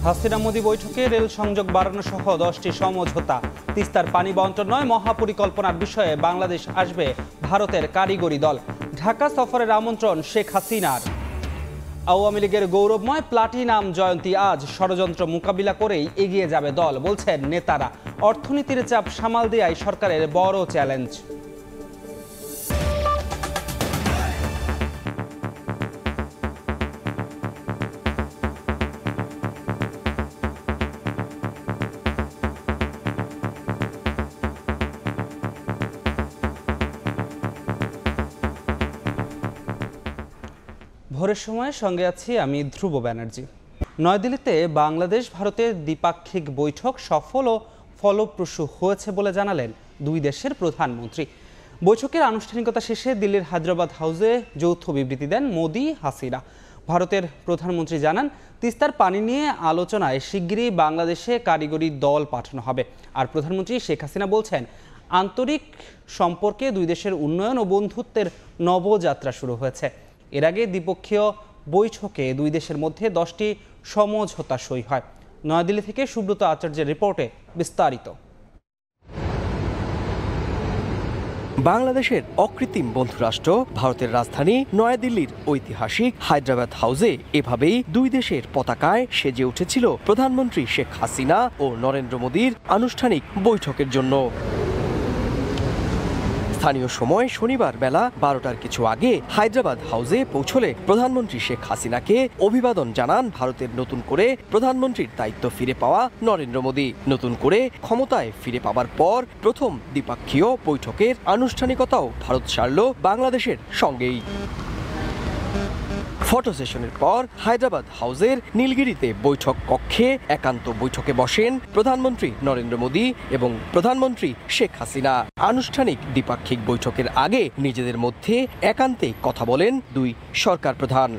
হাসিনা মোদি বৈঠকে রেল সংযোগ বাড়ানো সহ 10টি সমঝোতা। তিস্তার পানি বন্টন নয়, মহাপরিকল্পনার বিষয়ে বাংলাদেশ আসবে ভারতের কারিগরি দল। ঢাকা সফরের আমন্ত্রণ শেখ হাসিনার। আওয়ামী লীগের গৌরবময় প্লাটিনাম জয়ন্তী আজ। ষড়যন্ত্র মোকাবিলা করেই এগিয়ে যাবে দল, বলছেন নেতারা। অর্থনীতির চাপ সামাল দেয়াই সরকারের বড় চ্যালেঞ্জ। ভোরের সময় সঙ্গে আছি আমি ধ্রুব ব্যানার্জি। নয়াদিল্লিতে বাংলাদেশ ভারতের দ্বিপাক্ষিক বৈঠক সফল ও ফলপ্রসূ হয়েছে বলে জানালেন দুই দেশের প্রধানমন্ত্রী। বৈঠকের আনুষ্ঠানিকতা শেষে দিল্লির হায়দ্রাবাদ হাউসে যৌথ বিবৃতি দেন মোদি হাসিনা। ভারতের প্রধানমন্ত্রী জানান, তিস্তার পানি নিয়ে আলোচনায় শিগগিরই বাংলাদেশে কারিগরি দল পাঠানো হবে। আর প্রধানমন্ত্রী শেখ হাসিনা বলছেন, আন্তরিক সম্পর্কে দুই দেশের উন্নয়ন ও বন্ধুত্বের নবযাত্রা শুরু হয়েছে। এর আগে দ্বিপক্ষীয় বৈঠকে দুই দেশের মধ্যে 10টি সমঝোতা সই হয়। নয়াদিল্লি থেকে সুব্রত আচার্যের রিপোর্টে বিস্তারিত। বাংলাদেশের অকৃত্রিম বন্ধুরাষ্ট্র ভারতের রাজধানী নয়াদিল্লির ঐতিহাসিক হায়দ্রাবাদ হাউসে এভাবেই দুই দেশের পতাকায় সেজে উঠেছিল প্রধানমন্ত্রী শেখ হাসিনা ও নরেন্দ্র মোদীর আনুষ্ঠানিক বৈঠকের জন্য। স্থানীয় সময় শনিবার বেলা 12টার কিছু আগে হায়দ্রাবাদ হাউসে পৌঁছলে প্রধানমন্ত্রী শেখ হাসিনাকে অভিবাদন জানান ভারতের নতুন করে প্রধানমন্ত্রীর দায়িত্ব ফিরে পাওয়া নরেন্দ্র মোদী। নতুন করে ক্ষমতায় ফিরে পাওয়ার পর প্রথম দ্বিপাক্ষীয় বৈঠকের আনুষ্ঠানিকতাও ভারত সারল বাংলাদেশের সঙ্গেই। ফটো সেশনের পর হায়দ্রাবাদ হাউসের নীলগিরিতে বৈঠক কক্ষে একান্ত বৈঠকে বসেন প্রধানমন্ত্রী নরেন্দ্র মোদী এবং প্রধানমন্ত্রী শেখ হাসিনা। আনুষ্ঠানিক দ্বিপাক্ষিক বৈঠকের আগে নিজেদের মধ্যে একান্তে কথা বলেন দুই সরকার প্রধান।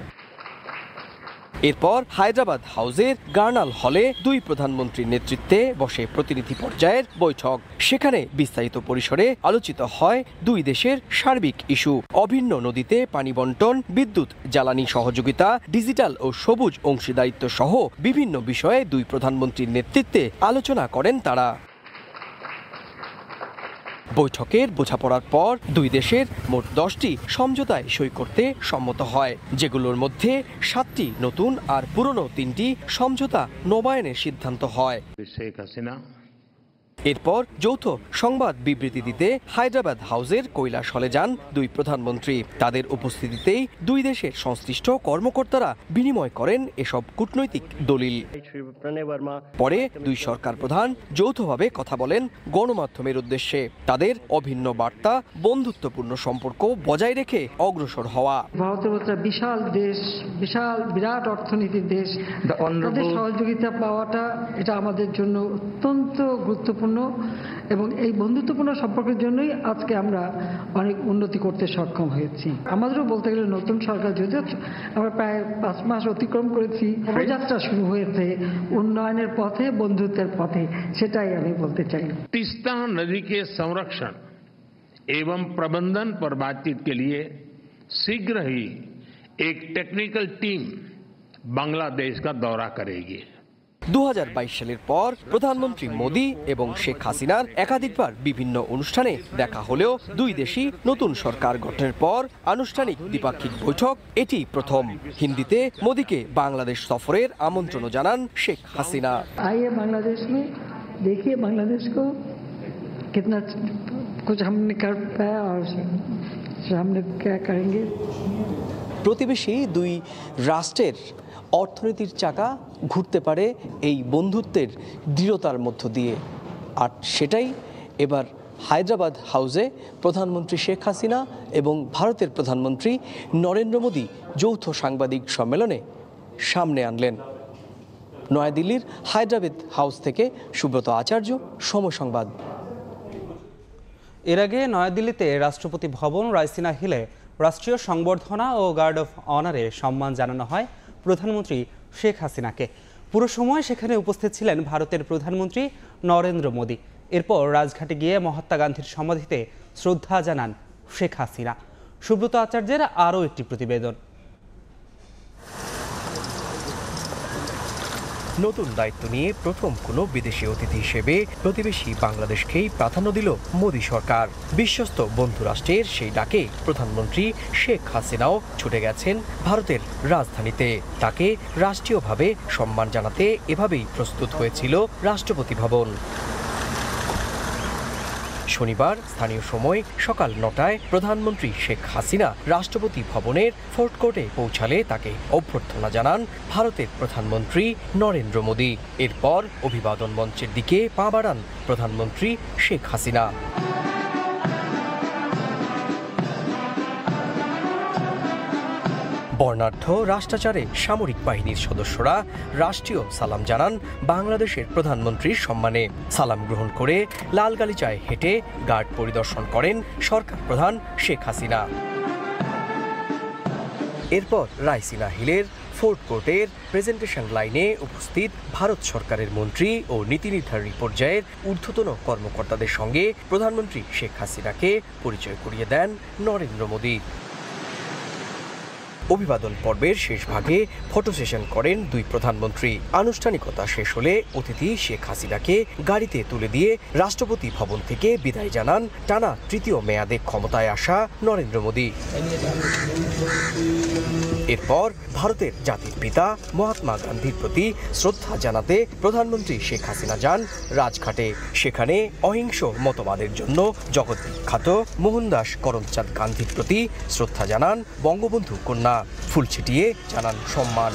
এরপর হায়দ্রাবাদ হাউসের গার্নাল হলে দুই প্রধানমন্ত্রীর নেতৃত্বে বসে প্রতিনিধি পর্যায়ের বৈঠক। সেখানে বিস্তারিত পরিসরে আলোচিত হয় দুই দেশের সার্বিক ইস্যু। অভিন্ন নদীতে পানি বন্টন, বিদ্যুৎ জ্বালানি সহযোগিতা, ডিজিটাল ও সবুজ অংশীদারিত্ব সহ বিভিন্ন বিষয়ে দুই প্রধানমন্ত্রীর নেতৃত্বে আলোচনা করেন তারা। বৈঠকের বোঝাপড়ার পর দুই দেশের মোট 10টি সমঝোতায় সই করতে সম্মত হয়, যেগুলোর মধ্যে 7টি নতুন আর পুরনো 3টি সমঝোতা নবায়নের সিদ্ধান্ত হয়। এরপর যৌথ সংবাদ বিবৃতি দিতে হায়দ্রাবাদ হাউসের কৈলাস হলে যান দুই প্রধানমন্ত্রী। তাদের উপস্থিতিতেই দুই দেশের সংশ্লিষ্ট কর্মকর্তারা বিনিময় করেন এসব কূটনৈতিক দলিল। পরে দুই সরকার প্রধান যৌথভাবে কথা বলেন গণমাধ্যমের উদ্দেশ্যে। তাদের অভিন্ন বার্তা বন্ধুত্বপূর্ণ সম্পর্ক বজায় রেখে অগ্রসর হওয়া। ভারতের একটা বিশাল দেশ, বিরাট অর্থনীতির দেশ, তাদের সহযোগিতা পাওয়াটা এটা আমাদের জন্য অত্যন্ত গুরুত্বপূর্ণ এবং এই বন্ধুত্বপূর্ণ সম্পর্কের জন্যই আজকে আমরা অনেক উন্নতি করতে সক্ষম হয়েছি। আমাদেরও বলতে গেলে নতুন সরকার যেহেতু আমরা প্রায় 5 মাস অতিক্রম করেছি, যাত্রা শুরু হয়েছে উন্নয়নের পথে, বন্ধুত্বের পথে, সেটাই আমি বলতে চাই। তিস্তা নদী के संरक्षण एवं प्रबंधन पर बातचीत के लिए शीघ्र ही एक टेक्निकल टीम बांग्लादेश का दौरा करेगी। 2022 সালের পর প্রধানমন্ত্রী মোদী এবং শেখ হাসিনার একাধিকবার বিভিন্ন অনুষ্ঠানে দেখা হলেও দুই দেশই নতুন সরকার গঠনের পর আনুষ্ঠানিক দ্বিপাক্ষিক বৈঠক এটি প্রথম। হিন্দিতে মোদীকে বাংলাদেশ সফরের আমন্ত্রণ জানান শেখ হাসিনা। आइए बांग्लादेश में, देखिए बांग्लादेश को कितना कुछ हमने कर पाया और हमने क्या करेंगे। প্রতিবেশী দুই রাষ্ট্রের অর্থনীতির চাকা ঘুরতে পারে এই বন্ধুত্বের দৃঢ়তার মধ্য দিয়ে, আর সেটাই এবার হায়দ্রাবাদ হাউসে প্রধানমন্ত্রী শেখ হাসিনা এবং ভারতের প্রধানমন্ত্রী নরেন্দ্র মোদী যৌথ সাংবাদিক সম্মেলনে সামনে আনলেন। নয়াদিল্লির হায়দ্রাবাদ হাউস থেকে সুব্রত আচার্য, সময় সংবাদ। এর আগে নয়াদিল্লিতে রাষ্ট্রপতি ভবন রাইসিনা হিলে রাষ্ট্রীয় সংবর্ধনা ও গার্ড অফ অনারে সম্মান জানানো হয় প্রধানমন্ত্রী শেখ হাসিনাকে। পুরো সময় সেখানে উপস্থিত ছিলেন ভারতের প্রধানমন্ত্রী নরেন্দ্র মোদী। এরপর রাজঘাটে গিয়ে মহাত্মা গান্ধীর সমাধিতে শ্রদ্ধা জানান শেখ হাসিনা। সুব্রত আচার্যের আরও একটি প্রতিবেদন। নতুন দায়িত্ব নিয়ে প্রথম কোনো বিদেশি অতিথি হিসেবে প্রতিবেশী বাংলাদেশকেই প্রাধান্য দিল মোদী সরকার। বিশ্বস্ত বন্ধু রাষ্ট্রের সেই ডাকে প্রধানমন্ত্রী শেখ হাসিনাও ছুটে গেছেন ভারতের রাজধানীতে। তাকে রাষ্ট্রীয়ভাবে সম্মান জানাতে এভাবেই প্রস্তুত হয়েছিল রাষ্ট্রপতি ভবন। শনিবার স্থানীয় সময় সকাল ৯টায় প্রধানমন্ত্রী শেখ হাসিনা রাষ্ট্রপতি ভবনের ফোর্ট কোর্টে পৌঁছালে তাকে অভ্যর্থনা জানান ভারতের প্রধানমন্ত্রী নরেন্দ্র মোদী। এরপর অভিবাদন মঞ্চের দিকে পা বাড়ান প্রধানমন্ত্রী শেখ হাসিনা। বর্ণাঢ্য রাষ্ট্রাচারে সামরিক বাহিনীর সদস্যরা রাষ্ট্রীয় সালাম জানান বাংলাদেশের প্রধানমন্ত্রীর সম্মানে। সালাম গ্রহণ করে লাল গালিচায় হেঁটে গার্ড পরিদর্শন করেন সরকার প্রধান শেখ হাসিনা। এরপর রাইসিনা হিলের ফোর্ট কোর্টের প্রেজেন্টেশন লাইনে উপস্থিত ভারত সরকারের মন্ত্রী ও নীতি নির্ধারণী পর্যায়ের ঊর্ধ্বতন কর্মকর্তাদের সঙ্গে প্রধানমন্ত্রী শেখ হাসিনাকে পরিচয় করিয়ে দেন নরেন্দ্র মোদী। অভিবাদন পর্বের শেষ ভাগে ফটো সেশন করেন দুই প্রধানমন্ত্রী। আনুষ্ঠানিকতা শেষ হলে অতিথি শেখ হাসিনাকে গাড়িতে তুলে দিয়ে রাষ্ট্রপতি ভবন থেকে বিদায় জানান টানা তৃতীয় মেয়াদে ক্ষমতায় আসা নরেন্দ্র মোদী। এরপর ভারতের জাতির পিতা মহাত্মা গান্ধীর প্রতি শ্রদ্ধা জানাতে প্রধানমন্ত্রী শেখ হাসিনা যান রাজঘাটে। সেখানে অহিংস মতবাদের জন্য জগৎ বিখ্যাত মোহনদাস করমচাঁদ গান্ধীর প্রতি শ্রদ্ধা জানান বঙ্গবন্ধু কন্যা। ফুল ছিটিয়ে জানান সম্মান।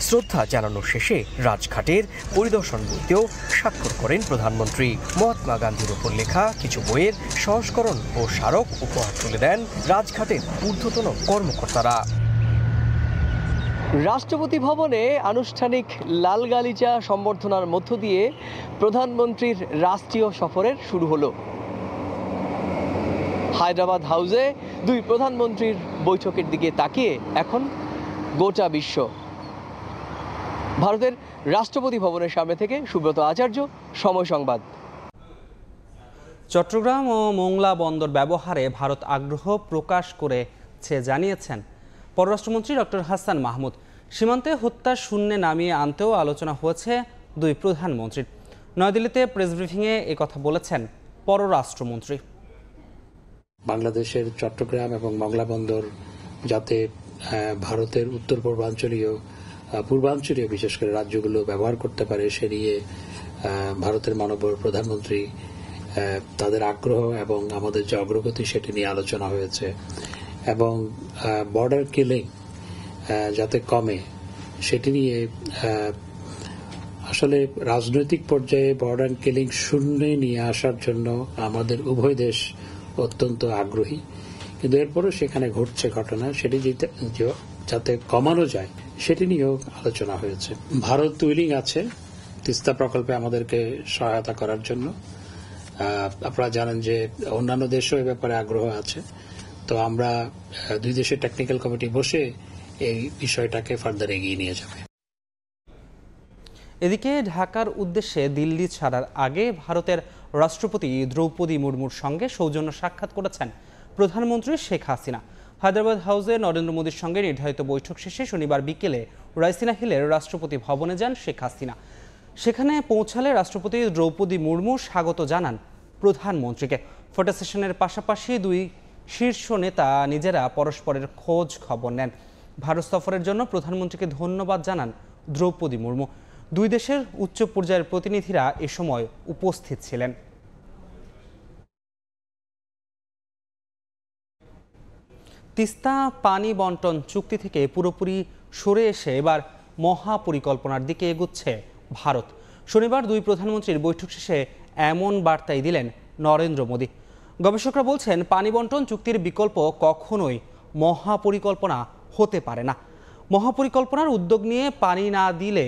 শ্রদ্ধা জানানো শেষে রাজঘাটের পরিদর্শন বইতেও স্বাক্ষর করেন প্রধানমন্ত্রী। মহাত্মা গান্ধীর ওপর লেখা কিছু বইয়ের সংস্করণ ও স্মারক উপহার তুলে দেন রাজঘাটের ঊর্ধ্বতন কর্মকর্তারা। রাষ্ট্রপতি ভবনে আনুষ্ঠানিক লাল গালিচা সম্বর্ধনার মধ্য দিয়ে প্রধানমন্ত্রীর রাষ্ট্রীয় সফরের শুরু হলো। হায়দ্রাবাদ হাউসে দুই প্রধানমন্ত্রীর বৈঠকের দিকে তাকিয়ে এখন গোটা বিশ্ব। ভারতের রাষ্ট্রপতি ভবনের সামনে থেকে সুব্রত আচার্য, সময় সংবাদ। চট্টগ্রাম ও মোংলা বন্দর ব্যবহারে ভারত আগ্রহ প্রকাশ করেছে জানিয়েছেন পররাষ্ট্রমন্ত্রী ডক্টর হাসান মাহমুদ। সীমান্তে হত্যা শূন্যে নামিয়ে আনতেও আলোচনা হয়েছে দুই প্রধানমন্ত্রীর। নয়াদিল্লিতে প্রেস ব্রিফিংয়ে একথা বলেছেন পররাষ্ট্রমন্ত্রী। বাংলাদেশের চট্টগ্রাম এবং মংলা বন্দর যাতে ভারতের উত্তর পূর্বাঞ্চলীয় বিশেষ করে রাজ্যগুলো ব্যবহার করতে পারে সে নিয়ে ভারতের মাননীয় প্রধানমন্ত্রী তাদের আগ্রহ এবং আমাদের যে অগ্রগতি সেটি নিয়ে আলোচনা হয়েছে এবং বর্ডার কিলিং যাতে কমে সেটি নিয়ে আসলে রাজনৈতিক পর্যায়ে বর্ডার কিলিং শূন্যে নিয়ে আসার জন্য আমাদের উভয় দেশ অত্যন্ত আগ্রহী, কিন্তু এরপরও সেখানে ঘটছে ঘটনা সেটি যাতে কমানো যায় সেটি নিয়েও আলোচনা হয়েছে। ভারত উইলিং আছে তিস্তা প্রকল্পে আমাদেরকে সহায়তা করার জন্য। আপনারা জানেন যে অন্যান্য দেশও এ ব্যাপারে আগ্রহ আছে। তো আমরা দুই দেশের টেকনিক্যাল কমিটি বসে এই বিষয়টাকে ফার্দার এগিয়ে নিয়ে যাবে। এদিকে ঢাকার উদ্দেশ্যে দিল্লি ছাড়ার আগে ভারতের রাষ্ট্রপতি দ্রৌপদী মুর্মুর সঙ্গে সৌজন্য সাক্ষাৎ করেছেন প্রধানমন্ত্রী শেখ হাসিনা। হায়দ্রাবাদ হাউসে নরেন্দ্র মোদীর সঙ্গে নির্ধারিত বৈঠক শেষে শনিবার বিকেলে রাইসিনা হিলের রাষ্ট্রপতি ভবনে যান শেখ হাসিনা। সেখানে পৌঁছালে রাষ্ট্রপতি দ্রৌপদী মুর্মু স্বাগত জানান প্রধানমন্ত্রীকে। ফটো সেশনের পাশাপাশি দুই শীর্ষ নেতা নিজেরা পরস্পরের খোঁজ খবর নেন। ভারত সফরের জন্য প্রধানমন্ত্রীকে ধন্যবাদ জানান দ্রৌপদী মুর্মু। দুই দেশের উচ্চ পর্যায়ের প্রতিনিধিরা এ সময় উপস্থিত ছিলেন। তিস্তা পানি বন্টন চুক্তি থেকে পুরোপুরি সরে এসে এবার মহাপরিকল্পনার দিকে এগুচ্ছে ভারত। শনিবার দুই প্রধানমন্ত্রীর বৈঠক শেষে এমন বার্তাই দিলেন নরেন্দ্র মোদী। গবেষকরা বলছেন পানি বন্টন চুক্তির বিকল্প কখনোই মহাপরিকল্পনা হতে পারে না। মহাপরিকল্পনার উদ্যোগ নিয়ে পানি না দিলে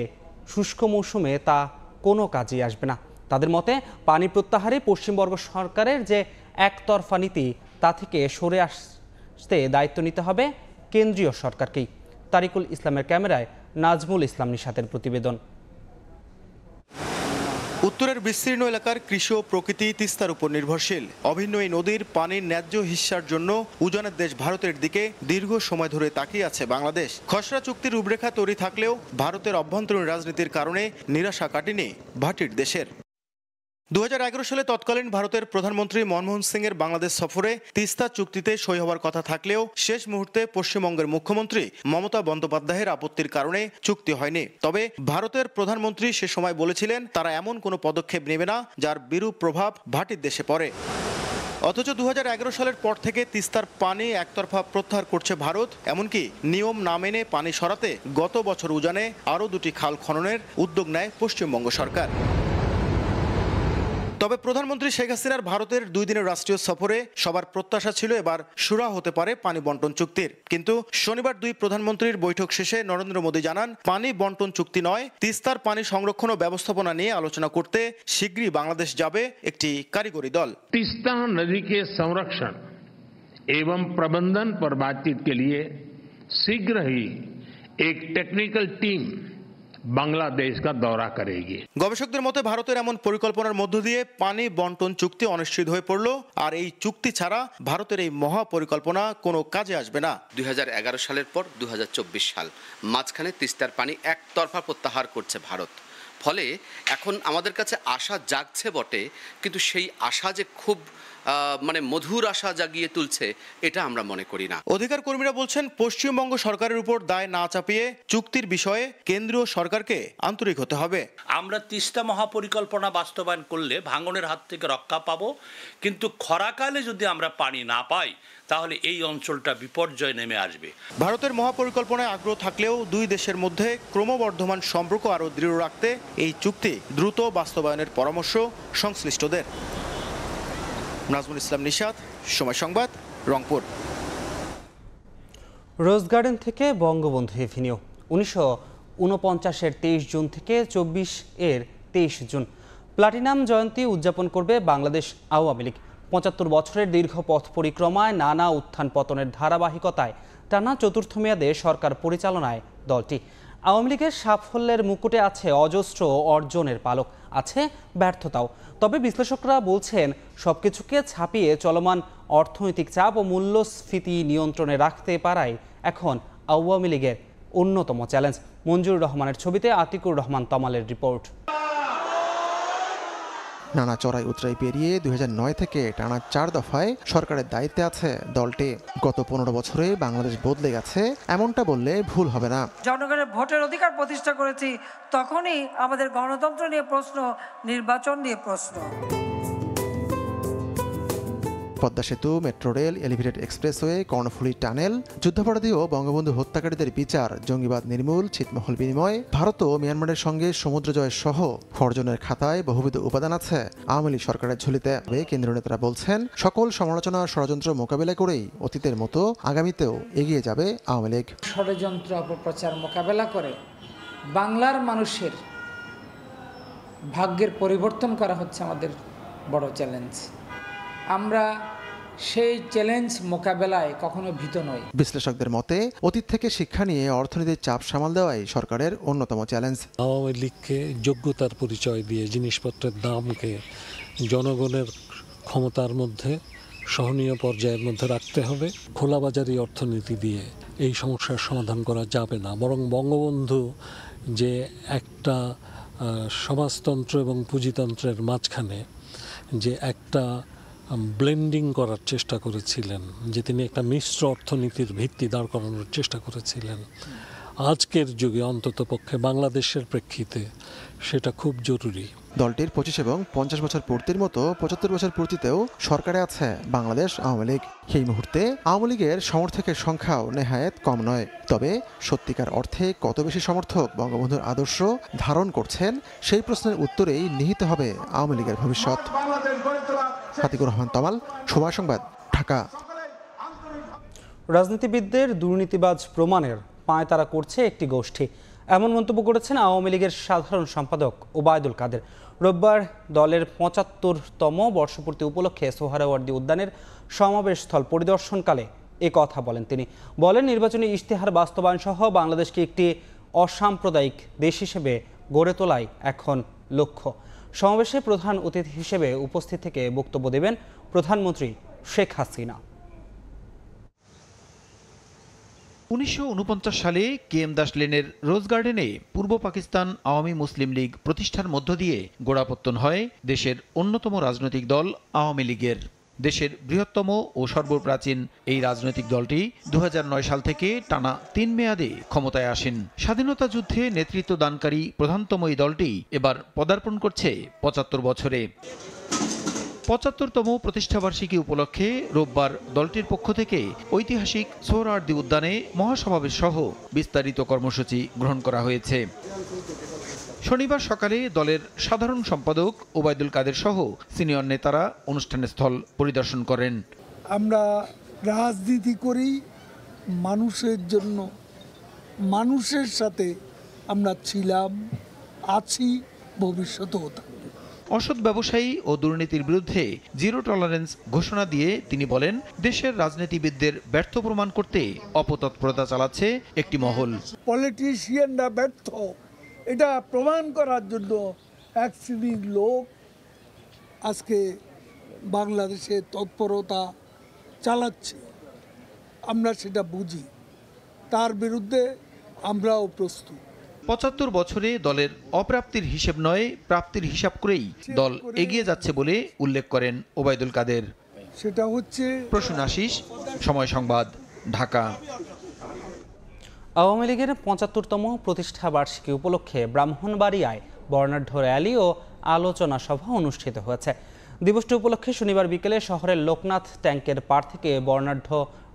শুষ্ক মৌসুমে তা কোনো কাজেই আসবে না। তাদের মতে পানি প্রত্যাহারে পশ্চিমবঙ্গ সরকারের যে একতরফা নীতি তা থেকে সরে আসতে দায়িত্ব নিতে হবে কেন্দ্রীয় সরকারকেই। তারিকুল ইসলামের ক্যামেরায় নাজমুল ইসলাম নিশাতের প্রতিবেদন। উত্তর উত্তরের বিস্তীর্ণ এলাকার কৃষি ও প্রকৃতি তিস্তার উপর নির্ভরশীল। অভিন্ন এই নদীর পানির ন্যায্য হিস্যার জন্য উজানের দেশ ভারতের দিকে দীর্ঘ সময় ধরে তাকিয়ে আছে বাংলাদেশ। খসড়া চুক্তির রূপরেখা তৈরি থাকলেও ভারতের অভ্যন্তরীণ রাজনীতির কারণে নিরাশা কাটেনি ভাটির দেশের। 2011 সালে তৎকালীন ভারতের প্রধানমন্ত্রী মনমোহন সিং এর বাংলাদেশ সফরে তিস্তা চুক্তিতে সই হওয়ার কথা থাকলেও শেষ মুহূর্তে পশ্চিমবঙ্গের মুখ্যমন্ত্রী মমতা বন্দ্যোপাধ্যায়ের আপত্তির কারণে চুক্তি হয়নি। তবে ভারতের প্রধানমন্ত্রী সে সময় বলেছিলেন তারা এমন কোনো পদক্ষেপ নেবে না যার বিরূপ প্রভাব ভাটির দেশে পড়ে। অথচ 2011 সালের পর থেকে তিস্তার পানি একতরফা প্রত্যাহার করছে ভারত। এমনকি নিয়ম না মেনে পানি সরাতে গত বছর উজানে আরও 2টি খাল খননের উদ্যোগ নেয় পশ্চিমবঙ্গ সরকার। তবে প্রধানমন্ত্রী শেখ হাসিনার ভারতের 2 দিনের রাষ্ট্রীয় সফরে সবার প্রত্যাশা ছিল এবার সুরা হতে পারে পানি বন্টন চুক্তির। কিন্তু শনিবার 2 প্রধানমন্ত্রীর বৈঠক শেষে নরেন্দ্র মোদী জানান পানি বন্টন চুক্তি নয়, তিস্তার পানি সংরক্ষণ ও ব্যবস্থাপনা নিয়ে আলোচনা করতে শীঘ্রই বাংলাদেশ যাবে একটি কারিগরি দল। तीस्ता नदी के संरक्षण एवं प्रबंधन पर बातचीत के लिए शीघ्र ही एक टेक्निकल टीम বাংলাদেশ का दौरा करेगी। গবেষকদের মতে ভারতের এমন পরিকল্পনার মধ্য দিয়ে পানি বন্টন চুক্তি অনিশ্চিত হয়ে পড়ল। আর এই চুক্তি ছাড়া ভারতের এই মহা পরিকল্পনা কোনো কাজে আসবে না। 2011 সালের পর 2024 সাল মাঝখানে তিস্তার পানি একতরফা প্রত্যাহার করছে ভারত। ফলে এখন আমাদের কাছে আশা জাগছে বটে, কিন্তু সেই আশা যে খুব মধুর আশা জাগিয়ে তুলছে এটা আমরা মনে করি না। অধিকার কর্মীরা বলছেন পশ্চিমবঙ্গ সরকারের উপর দায় না চাপিয়ে চুক্তির বিষয়ে কেন্দ্রীয় সরকারকে আন্তরিক হতে হবে। আমরা তিস্তা মহাপরিকল্পনা বাস্তবায়ন করলে ভাঙনের হাত থেকে রক্ষা পাবো, কিন্তু খরাকালে যদি আমরা পানি না পাই তাহলে এই অঞ্চলটা বিপর্যয় নেমে আসবে। ভারতের মহাপরিকল্পনায় আগ্রহ থাকলেও 2 দেশের মধ্যে ক্রমবর্ধমান সম্পর্ক আরও দৃঢ় রাখতে এই চুক্তি দ্রুত বাস্তবায়নের পরামর্শ সংশ্লিষ্টদের। নাজমুল ইসলাম নিশাত, সময় সংবাদ, রংপুর। রোজ গার্ডেন থেকে বঙ্গবন্ধু এভিনিউ 1949-এর 23 জুন থেকে 24-এর 23 জুন প্লাটিনাম জয়ন্তী উদযাপন করবে বাংলাদেশ আওয়ামী লীগ। 75 বছরের দীর্ঘ পথ পরিক্রমায় নানা উত্থান পতনের ধারাবাহিকতায় টানা 4র্থ মেয়াদে সরকার পরিচালনায় দলটি। আওয়ামী লীগের সাফল্যের মুকুটে আছে অজস্র অর্জনের পালক, আছে ব্যর্থতাও। তবে বিশ্লেষকরা বলছেন সবকিছুকে ছাপিয়ে চলমান অর্থনৈতিক চাপ ও মূল্যস্ফীতি নিয়ন্ত্রণে রাখতে পারাই এখন আওয়ামী লীগের অন্যতম চ্যালেঞ্জ। মঞ্জুর রহমানের ছবিতে আতিকুর রহমান তমালের রিপোর্ট। নানা চড়াই উতরাই পেরিয়ে 2009 থেকে টানা 4 দফায় সরকারের দায়িত্বে আছে দলটি। গত 15 বছরে বাংলাদেশ বদলে গেছে এমনটা বললে ভুল হবে না। জনগণের ভোটের অধিকার প্রতিষ্ঠা করেছি, তখনই আমাদের গণতন্ত্র নিয়ে প্রশ্ন, নির্বাচন নিয়ে প্রশ্ন। পদ্মা সেতু, metro rail, elevated expressway, Karnaphuli tunnel, যুদ্ধাপরাধী ও বঙ্গবন্ধু হত্যাকারীদের বিচার, জঙ্গিবাদ নির্মূল, ছিটমহল বিনিময়, ভারত ও মিয়ানমারের সঙ্গে সমুদ্র জয় সহ অর্জনের খাতায় বহুবিধ উপাদান আছে আওয়ামী লীগ সরকারের ঝুলিতে। কেন্দ্রীয় নেতারা বলছেন সকল সমালোচনা ষড়যন্ত্র মোকাবেলা করেই অতীতের মতো আগামীতেও এগিয়ে যাবে আওয়ামী লীগ। ষড়যন্ত্র অপপ্রচার মোকাবেলা করে বাংলার মানুষের ভাগ্যের পরিবর্তন করা হচ্ছে আমাদের বড় চ্যালেঞ্জ। আমরা সেই চ্যালেঞ্জ মোকাবেলায় কখনো ভীত নই। বিশ্লেষকদের মতে অতীত থেকে শিক্ষা নিয়ে অর্থনীতির চাপ সামাল দেওয়াই সরকারের অন্যতম চ্যালেঞ্জ। আওয়ামী লীগকে যোগ্যতার পরিচয় দিয়ে জিনিসপত্রের দামকে জনগণের ক্ষমতার মধ্যে সহনীয় পর্যায়ের মধ্যে রাখতে হবে। খোলাবাজারি অর্থনীতি দিয়ে এই সমস্যার সমাধান করা যাবে না, বরং বঙ্গবন্ধু যে একটা সমাজতন্ত্র এবং পুঁজিতন্ত্রের মাঝখানে যে একটা ব্লেন্ডিং করার চেষ্টা করেছিলেন, যে তিনি একটা মিশ্র অর্থনীতির ভিত্তি দাঁড় করানোর চেষ্টা করেছিলেন, আজকের যুগে অন্ততপক্ষে বাংলাদেশের প্রেক্ষিতে সেটা খুব জরুরি। দলটির 25 এবং 50 বছর পূর্তির মতো 75 বছর পূর্তিতেও সরকারে আছে বাংলাদেশ আওয়ামী লীগ। এই মুহূর্তে আওয়ামী লীগের সমর্থকের সংখ্যাও নেহায়েত কম নয়। তবে সত্যিকার অর্থে কত বেশি সমর্থক বঙ্গবন্ধুর আদর্শ ধারণ করছেন সেই প্রশ্নের উত্তরেই নিহিত হবে আওয়ামী লীগের ভবিষ্যৎ। আতিকুর রহমান তমাল, সময় সংবাদ, ঢাকা। রাজনীতিবিদদের দুর্নীতিবাজ প্রমাণের পায়তারা করছে একটি গোষ্ঠী, এমন মন্তব্য করেছেন আওয়ামী লীগের সাধারণ সম্পাদক ওবায়দুল কাদের। রোববার দলের 75তম বর্ষপূর্তি উপলক্ষে সোহরাওয়ার্দী উদ্যানের সমাবেশস্থল পরিদর্শনকালে এ কথা বলেন তিনি। বলেন, নির্বাচনী ইশতেহার বাস্তবায়ন সহ বাংলাদেশকে একটি অসাম্প্রদায়িক দেশ হিসেবে গড়ে তোলাই এখন লক্ষ্য। সমাবেশে প্রধান অতিথি হিসেবে উপস্থিত থেকে বক্তব্য দেবেন প্রধানমন্ত্রী শেখ হাসিনা। 1949 সালে KM দাস লেনের রোজ গার্ডেনে পূর্ব পাকিস্তান আওয়ামী মুসলিম লীগ প্রতিষ্ঠার মধ্য দিয়ে গোড়াপত্তন হয় দেশের অন্যতম রাজনৈতিক দল আওয়ামী লীগের। দেশের বৃহত্তম ও সর্বপ্রাচীন এই রাজনৈতিক দলটি 2009 সাল থেকে টানা 3 মেয়াদে ক্ষমতায় আসেন। স্বাধীনতা যুদ্ধে নেতৃত্ব দানকারী প্রধানতম এই দলটি এবার পদার্পণ করছে 75 বছরে। 75তম প্রতিষ্ঠাবার্ষিকী উপলক্ষে রোববার দলটির পক্ষ থেকে ঐতিহাসিক সোহরাওয়ার্দী উদ্যানে মহাসমাবেশ সহ বিস্তারিত কর্মসূচি গ্রহণ করা হয়েছে। শনিবার সকালে দলের সাধারণ সম্পাদক ওবায়দুল কাদের সহ সিনিয়র নেতারা অনুষ্ঠান স্থল পরিদর্শন করেন। আমরা রাজনীতি করি মানুষের জন্য, মানুষের সাথে আমরা ছিলাম, আছি, ভবিষ্যতেও থাকব। অসৎ ব্যবসায়ী ও দুর্নীতির বিরুদ্ধে জিরো টলারেন্স ঘোষণা দিয়ে তিনি বলেন, দেশের রাজনীতিবিদদের ব্যর্থ প্রমাণ করতে অপতৎপরতা চালাচ্ছে একটি মহল। পলিটিশিয়ানরা ব্যর্থ এটা প্রমাণ করার জন্য এক শ্রেণীর লোক আজকে বাংলাদেশে তৎপরতা চালাচ্ছে। আমরা সেটা বুঝি, তার বিরুদ্ধে আমরাও প্রস্তুত। 75 বছরে দলের অপ্রাপ্তির হিসেব নয়, প্রাপ্তির হিসাব করেই দল এগিয়ে যাচ্ছে বলে উল্লেখ করেন ওবায়দুল কাদের। সেটা হচ্ছে প্রসূন আশিস, সময় সংবাদ, ঢাকা। আওয়ামী লীগের 75তম প্রতিষ্ঠা বার্ষিকী উপলক্ষে ব্রাহ্মণবাড়িয়ায় বর্ণাঢ্য র্যালি ও আলোচনা সভা অনুষ্ঠিত হয়েছে। দিবসটি উপলক্ষে শনিবার বিকেলে শহরের লোকনাথ ট্যাঙ্কের পাড় থেকে বর্ণাঢ্য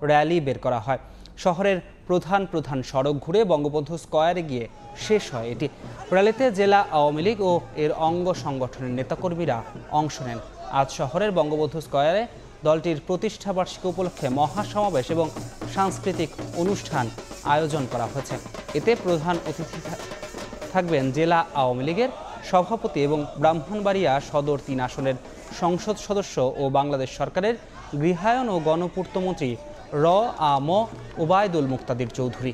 র্যালি বের করা হয়। শহরের প্রধান প্রধান সড়ক ঘুরে বঙ্গবন্ধু স্কয়ারে গিয়ে শেষ হয় এটি। র্যালিতে জেলা আওয়ামী লীগ ও এর অঙ্গ সংগঠনের নেতাকর্মীরা অংশ নেন। আজ শহরের বঙ্গবন্ধু স্কয়ারে দলটির প্রতিষ্ঠা বার্ষিকী উপলক্ষে মহাসমাবেশ এবং সাংস্কৃতিক অনুষ্ঠান আয়োজন করা হয়েছে। এতে প্রধান অতিথি থাকবেন জেলা আওয়ামী লীগের সভাপতি এবং ব্রাহ্মণবাড়িয়া সদর 3 আসনের সংসদ সদস্য ও বাংলাদেশ সরকারের গৃহায়ন ও গণপূর্তমন্ত্রী র.আ.ম. ওবায়দুল মুক্তাদির চৌধুরী।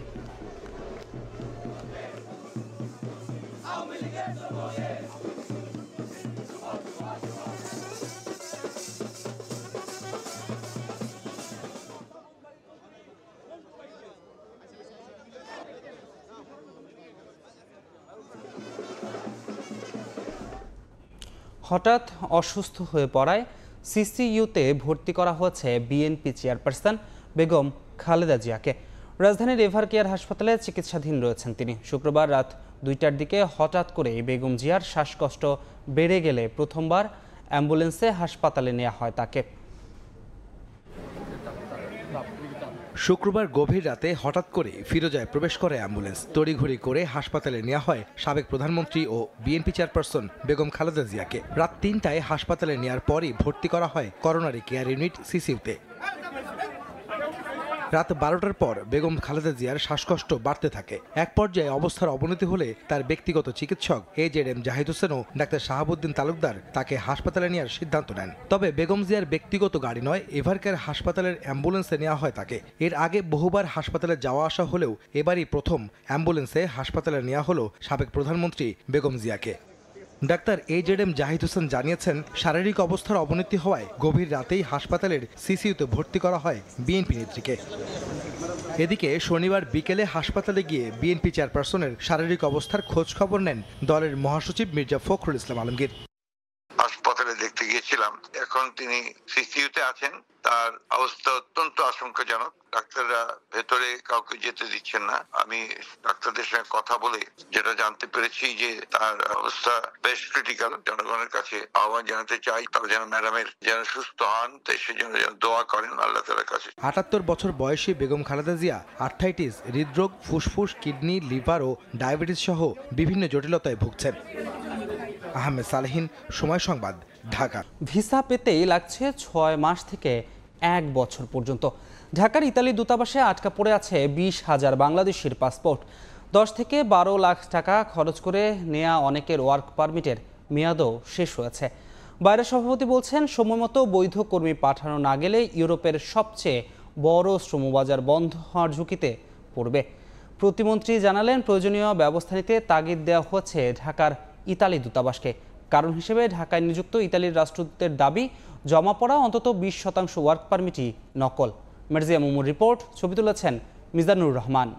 হঠাৎ অসুস্থ হয়ে পড়ায় সিসিইউতে ভর্তি করা হয়েছে বিএনপি চেয়ারপারসন বেগম খালেদা জিয়াকে। রাজধানীর এভার কেয়ার হাসপাতালে চিকিৎসাধীন রয়েছেন তিনি। শুক্রবার রাত 2টার দিকে হঠাৎ করে বেগম জিয়ার শ্বাসকষ্ট বেড়ে গেলে প্রথমবার অ্যাম্বুলেন্সে হাসপাতালে নেওয়া হয় তাকে। শুক্রবার গভীর রাতে হঠাৎ করে ফিরোজায় প্রবেশ করে অ্যাম্বুলেন্স। তড়িঘড়ি করে হাসপাতালে নেওয়া হয় সাবেক প্রধানমন্ত্রী ও বিএনপি চেয়ারপারসন বেগম খালেদা জিয়াকে। রাত 3টায় হাসপাতালে নেওয়ার পরই ভর্তি করা হয় করোনারি কেয়ার ইউনিট সিসিইউতে। রাত 12টার পর বেগম খালেদা জিয়ার শ্বাসকষ্ট বাড়তে থাকে। এক পর্যায়ে অবস্থার অবনতি হলে তার ব্যক্তিগত চিকিৎসক AZM জাহিদ হোসেন ও ডাক্তার শাহাবুদ্দিন তালুকদার তাকে হাসপাতালে নেওয়ার সিদ্ধান্ত নেন। তবে বেগম জিয়ার ব্যক্তিগত গাড়ি নয়, এভারকেয়ার হাসপাতালের অ্যাম্বুলেন্সে নেওয়া হয় তাকে। এর আগে বহুবার হাসপাতালে যাওয়া আসা হলেও এবারই প্রথম অ্যাম্বুলেন্সে হাসপাতালে নেওয়া হলো সাবেক প্রধানমন্ত্রী বেগম জিয়াকে। ডাক্তার AZM জাহিদ হোসেন জানিয়েছেন, শারীরিক অবস্থার অবনতি হওয়ায় গভীর রাতেই হাসপাতালের সিসিইউতে ভর্তি করা হয় বিএনপি নেত্রীকে। এদিকে শনিবার বিকেলে হাসপাতালে গিয়ে বিএনপি চেয়ারপারসনের শারীরিক অবস্থার খোঁজ খবর নেন দলের মহাসচিব মির্জা ফখরুল ইসলাম আলমগীর। হাসপাতালে দেখতে গিয়েছিলাম, এখন তিনি সিসিইউতে আছেন। তার অবস্থা অত্যন্ত আশঙ্কাজনক। ডাক্তাররা ভেতরে কাউকে যেতে দিচ্ছেন না। আমি ডাক্তারদের সঙ্গে কথা বলে যেটা জানতে পেরেছি যে তার অবস্থা বেশ ক্রিটিক্যাল। জনগণের কাছে আহ্বান জানাতে চাই, তারা যেন ম্যাডামের যেন সুস্থ হন, তাই সেজন্য যেন দোয়া করেন আল্লাহ তাআলার কাছে। 78 বছর বয়সী বেগম খালেদা জিয়া আর্থাইটিস, হৃদরোগ, ফুসফুস, কিডনি, লিভার ও ডায়াবেটিস সহ বিভিন্ন জটিলতায় ভুগছেন। আহমেদ সালেহিন, সময় সংবাদ, ঢাকা। ভিসা পেতেই লাগছে 6 মাস থেকে 1 বছর পর্যন্ত। ঢাকার ইতালি দূতাবাসে আটকা পড়ে আছে 20,000 বাংলাদেশির পাসপোর্ট। 10 থেকে 12 লাখ টাকা খরচ করে নেওয়া অনেকের ওয়ার্ক পারমিটের মেয়াদও শেষ হয়েছে। বাইরের সভাপতি বলছেন, সময়মতো বৈধ কর্মী পাঠানো না গেলে ইউরোপের সবচেয়ে বড় শ্রমবাজার বন্ধ হওয়ার ঝুঁকিতে পড়বে। প্রতিমন্ত্রী জানালেন, প্রয়োজনীয় ব্যবস্থা নিতে তাগিদ দেওয়া হচ্ছে ঢাকার ইতালি দূতাবাসকে। কারণ হিসেবে ঢাকায় নিযুক্ত ইতালির রাষ্ট্রদূতের দাবি, জমা পড়া অন্তত 20% ওয়ার্ক পারমিটই নকল। মার্জিয়া মুমুর রিপোর্ট, ছবি তুলেছেন মিজানুর রহমান।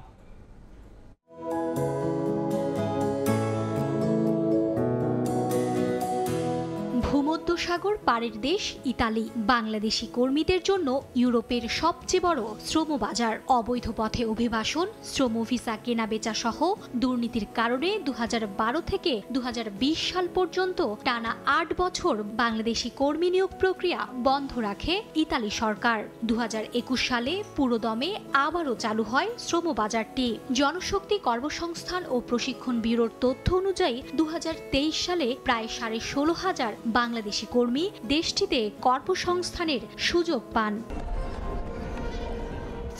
ভূমধ্যসাগর পাড়ের দেশ ইতালি বাংলাদেশি কর্মীদের জন্য ইউরোপের সবচেয়ে বড় শ্রম বাজার। অবৈধ পথে অভিবাসন, শ্রম ভিসা কেনাবেচা সহ দুর্নীতির কারণে 2012 থেকে 2020 সাল পর্যন্ত টানা 8 বছর বাংলাদেশি কর্মী নিয়োগ প্রক্রিয়া বন্ধ রাখে ইতালি সরকার। 2021 সালে পুরোদমে আবারও চালু হয় শ্রম বাজারটি। জনশক্তি কর্মসংস্থান ও প্রশিক্ষণ ব্যুরোর তথ্য অনুযায়ী 2023 সালে প্রায় 16,500 বাংলাদেশি কর্মী দেশটিতে কর্মসংস্থানের সুযোগ পান।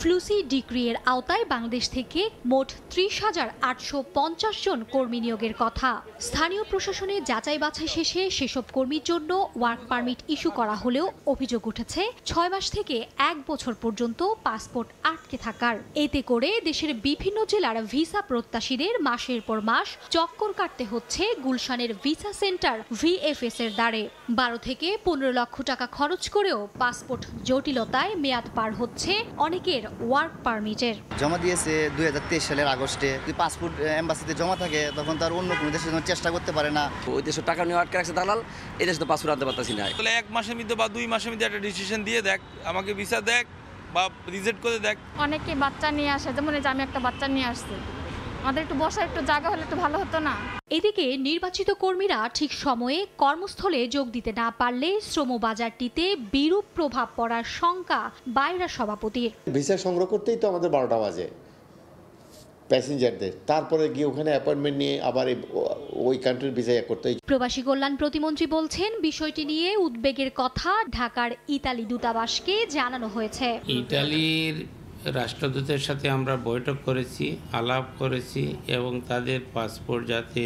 ফ্লুসি ডিক্রি এর আওতায় বাংলাদেশ থেকে মোট 30,850 জন কর্মী নিয়োগের কথা। স্থানীয় প্রশাসনে যাচাই বাছাই শেষে সেসব কর্মীর জন্য ওয়ার্ক পারমিট ইস্যু করা হলেও অভিযোগ উঠেছে 6 মাস থেকে 1 বছর পর্যন্ত পাসপোর্ট আটকে থাকার। এতে করে দেশের বিভিন্ন জেলার ভিসা প্রত্যাশীদের মাসের পর মাস চক্কর কাটতে হচ্ছে গুলশানের ভিসা সেন্টার VFS এর দ্বারে। 12 থেকে 15 লক্ষ টাকা খরচ করেও পাসপোর্ট জটিলতায় মেয়াদ পার হচ্ছে অনেকের ওয়ার্ক পারমিটের। জমা দিয়েছে 2023 সালের আগস্টে। যদি পাসপোর্ট এম্বাসিতে জমা থাকে তখন তার অন্য কোনো দেশের জন্য চেষ্টা করতে পারে না। ওই দেশে টাকা নিয়ে আটকে রাখছে দালাল, এই দেশে তো পাসপোর্ট আনতে পারতেছি না। তাহলে 1 মাসের মধ্যে বা 2 মাসের মধ্যে একটা ডিসিশন দিয়ে দেখ, আমাকে ভিসা দেখ বা রিজেক্ট করে দেখ। অনেকে বাচ্চা নিয়ে আসে, যেমন এই যে আমি একটা বাচ্চা নিয়ে আসছি, আমাদের একটু বসার একটু জায়গা হলে একটু ভালো হতো না। এদিকে নির্বাচিত কর্মীরা ঠিক সময়ে কর্মস্থলে যোগ দিতে না পারলে শ্রম বাজারটিতে বিরূপ প্রভাব পড়ার শঙ্কা বাইরা সভাপতির। ভিসা সংগ্রহ করতেই তো আমাদের 12টা বাজে প্যাসেঞ্জারদের, তারপরে গিয়ে ওখানে অ্যাপয়েন্টমেন্ট নিয়ে আবার ওই কান্ট্রির ভিসা করতে। প্রবাসী কল্যাণ প্রতিমন্ত্রী বলছেন, বিষয়টি নিয়ে উদ্বেগের কথা ঢাকার ইতালি দূতাবাসকে জানানো হয়েছে। ইতালির রাষ্ট্রদূতের সাথে আমরা বৈঠক করেছি, আলাপ করেছি এবং তাদের পাসপোর্ট যাতে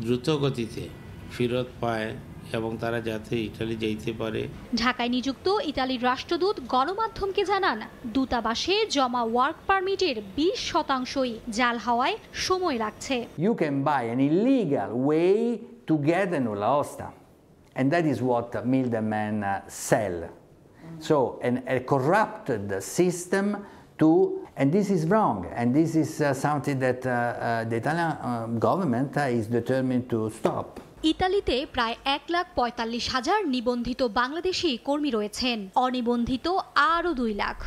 দ্রুত গতিতে ফেরত পায় এবং তারা যাতে ইতালি যেতে পারে। ঢাকায় নিযুক্ত ইতালির রাষ্ট্রদূত গণমাধ্যমকে জানান, দূতাবাসে জমা ওয়ার্ক পারমিটের 20%ই জাল হওয়ায় সময় লাগছে। You can buy an illegal way to get a nulla osta, and that is what middlemen sell. So a corrupted system and this is wrong, and this is something that the Italian government is determined to stop. ইতালিতে প্রায় 1,45,000 নিবন্ধিত বাংলাদেশি কর্মী রয়েছেন, অনিবন্ধিত আরও 2 লাখ।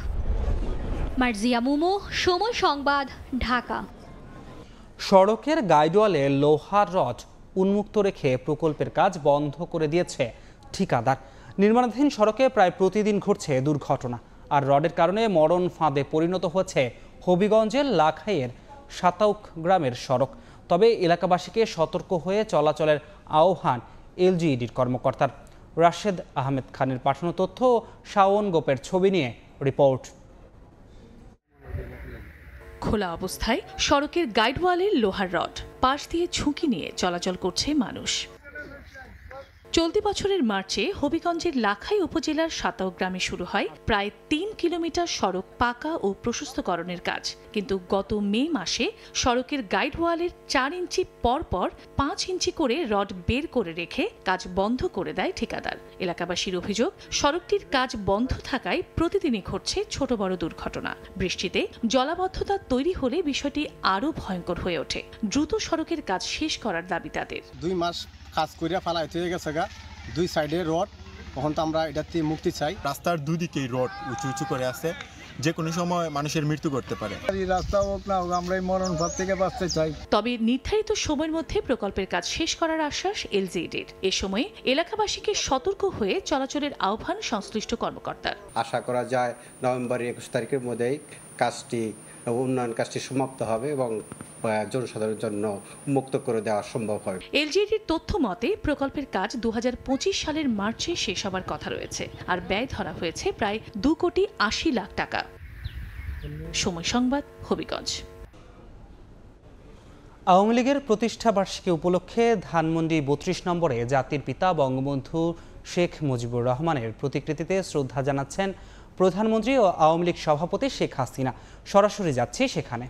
মার্জিয়া মুমু, সময় সংবাদ, ঢাকা। সড়কের গাইডওয়ালে লোহার রড উন্মুক্ত রেখে প্রকল্পের কাজ বন্ধ করে দিয়েছে ঠিকাদার। নির্মাণাধীন সড়কে প্রায় প্রতিদিন ঘটছে দুর্ঘটনা, আর রডের কারণে মরণ ফাঁদে পরিণত হয়েছে হবিগঞ্জের লাখাইয়ের সাতাউক গ্রামের সড়ক। তবে এলাকাবাসীকে সতর্ক হয়ে চলাচলের আহ্বান LGEDর কর্মকর্তার। রাশেদ আহমেদ খানের পাঠানো তথ্য, শাওন গোপের ছবি নিয়ে রিপোর্ট। খোলা অবস্থায় সড়কের গাইডওয়ালের লোহার রড, পাশ দিয়ে ঝুঁকি নিয়ে চলাচল করছে মানুষ। চলতি বছরের মার্চে হবিগঞ্জের লাখাই উপজেলার সাতাউক গ্রামে শুরু হয় প্রায় 3 কিলোমিটার সড়ক পাকা ও প্রশস্তকরণের কাজ। কিন্তু গত মে মাসে সড়কের গাইডওয়ালের 4 ইঞ্চি পর 5 ইঞ্চি করে রড বের করে রেখে কাজ বন্ধ করে দেয় ঠিকাদার। এলাকাবাসীর অভিযোগ, সড়কটির কাজ বন্ধ থাকায় প্রতিদিনই ঘটছে ছোট বড় দুর্ঘটনা। বৃষ্টিতে জলাবদ্ধতা তৈরি হলে বিষয়টি আরও ভয়ঙ্কর হয়ে ওঠে। দ্রুত সড়কের কাজ শেষ করার দাবি তাদের। 2 মাস কাজ করিয়া ফালাইতে হয়ে গেছে গা, 2 সাইডে রড, তখন তো আমরা এটাতে মুক্তি চাই। রাস্তার দুদিকেই রড উঁচু উঁচু করে আছে, যে কোনো সময় মানুষের মৃত্যু করতে পারে। এই রাস্তা হোক না হোক, আমরা এই মরণ ফাঁদ থেকে বাঁচতে চাই। তবে নির্ধারিত সময়ের মধ্যে প্রকল্পের কাজ শেষ করার আশ্বাস LGEDর। এ সময় এলাকাবাসীকে সতর্ক হয়ে চলাচলের আহ্বান সংশ্লিষ্ট কর্মকর্তার। আশা করা যায় নভেম্বরের 21 তারিখের মধ্যেই উন্নয়ন কাজটি সমাপ্ত হবে এবং জনসাধারণের জন্য মুক্ত করে দেওয়া সম্ভব হয়। LGEDর তথ্য মতে প্রকল্পের কাজ 2025 সালের মার্চে শেষ হবার কথা রয়েছে, আর ব্যয় ধরা হয়েছে প্রায় 2,80,00,000 টাকা। সময় সংবাদ, হবিগঞ্জ। আওয়ামী লীগের প্রতিষ্ঠা বার্ষিকী উপলক্ষে ধানমন্ডি 32 নম্বরে জাতির পিতা বঙ্গবন্ধু শেখ মুজিবুর রহমানের প্রতিকৃতিতে শ্রদ্ধা জানাচ্ছেন প্রধানমন্ত্রী ও আওয়ামী লীগ সভাপতি শেখ হাসিনা। সরাসরি যাচ্ছি সেখানে।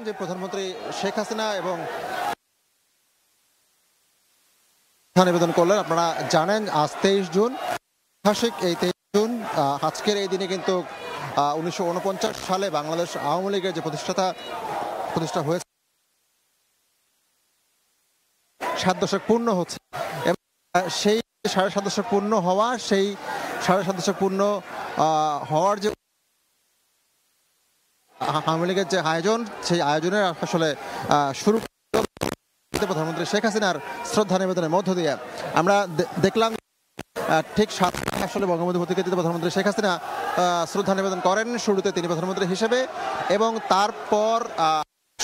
যে প্রধানমন্ত্রী শেখ হাসিনা এবং নিবেদন করলেন। আপনারা জানেন আজ 23 জুন, ঐতিহাসিক এই 23 জুন। আজকের এই দিনে কিন্তু 1949 সালে বাংলাদেশ আওয়ামী লীগের যে প্রতিষ্ঠা হয়েছে 7 দশক পূর্ণ হচ্ছে এবং সেই 7.5 দশক পূর্ণ হওয়া, সেই 7.5 দশক পূর্ণ হওয়ার যে আওয়ামী লীগের যে আয়োজন, সেই আয়োজনের আসলে শুরু প্রধানমন্ত্রী শেখ হাসিনার শ্রদ্ধা নিবেদনের মধ্য দিয়ে আমরা দেখলাম ঠিক আসলে বঙ্গবন্ধু প্রতিকৃতিতে প্রধানমন্ত্রী শেখ হাসিনা শ্রদ্ধা নিবেদন করেন। শুরুতে তিনি প্রধানমন্ত্রী হিসেবে এবং তারপর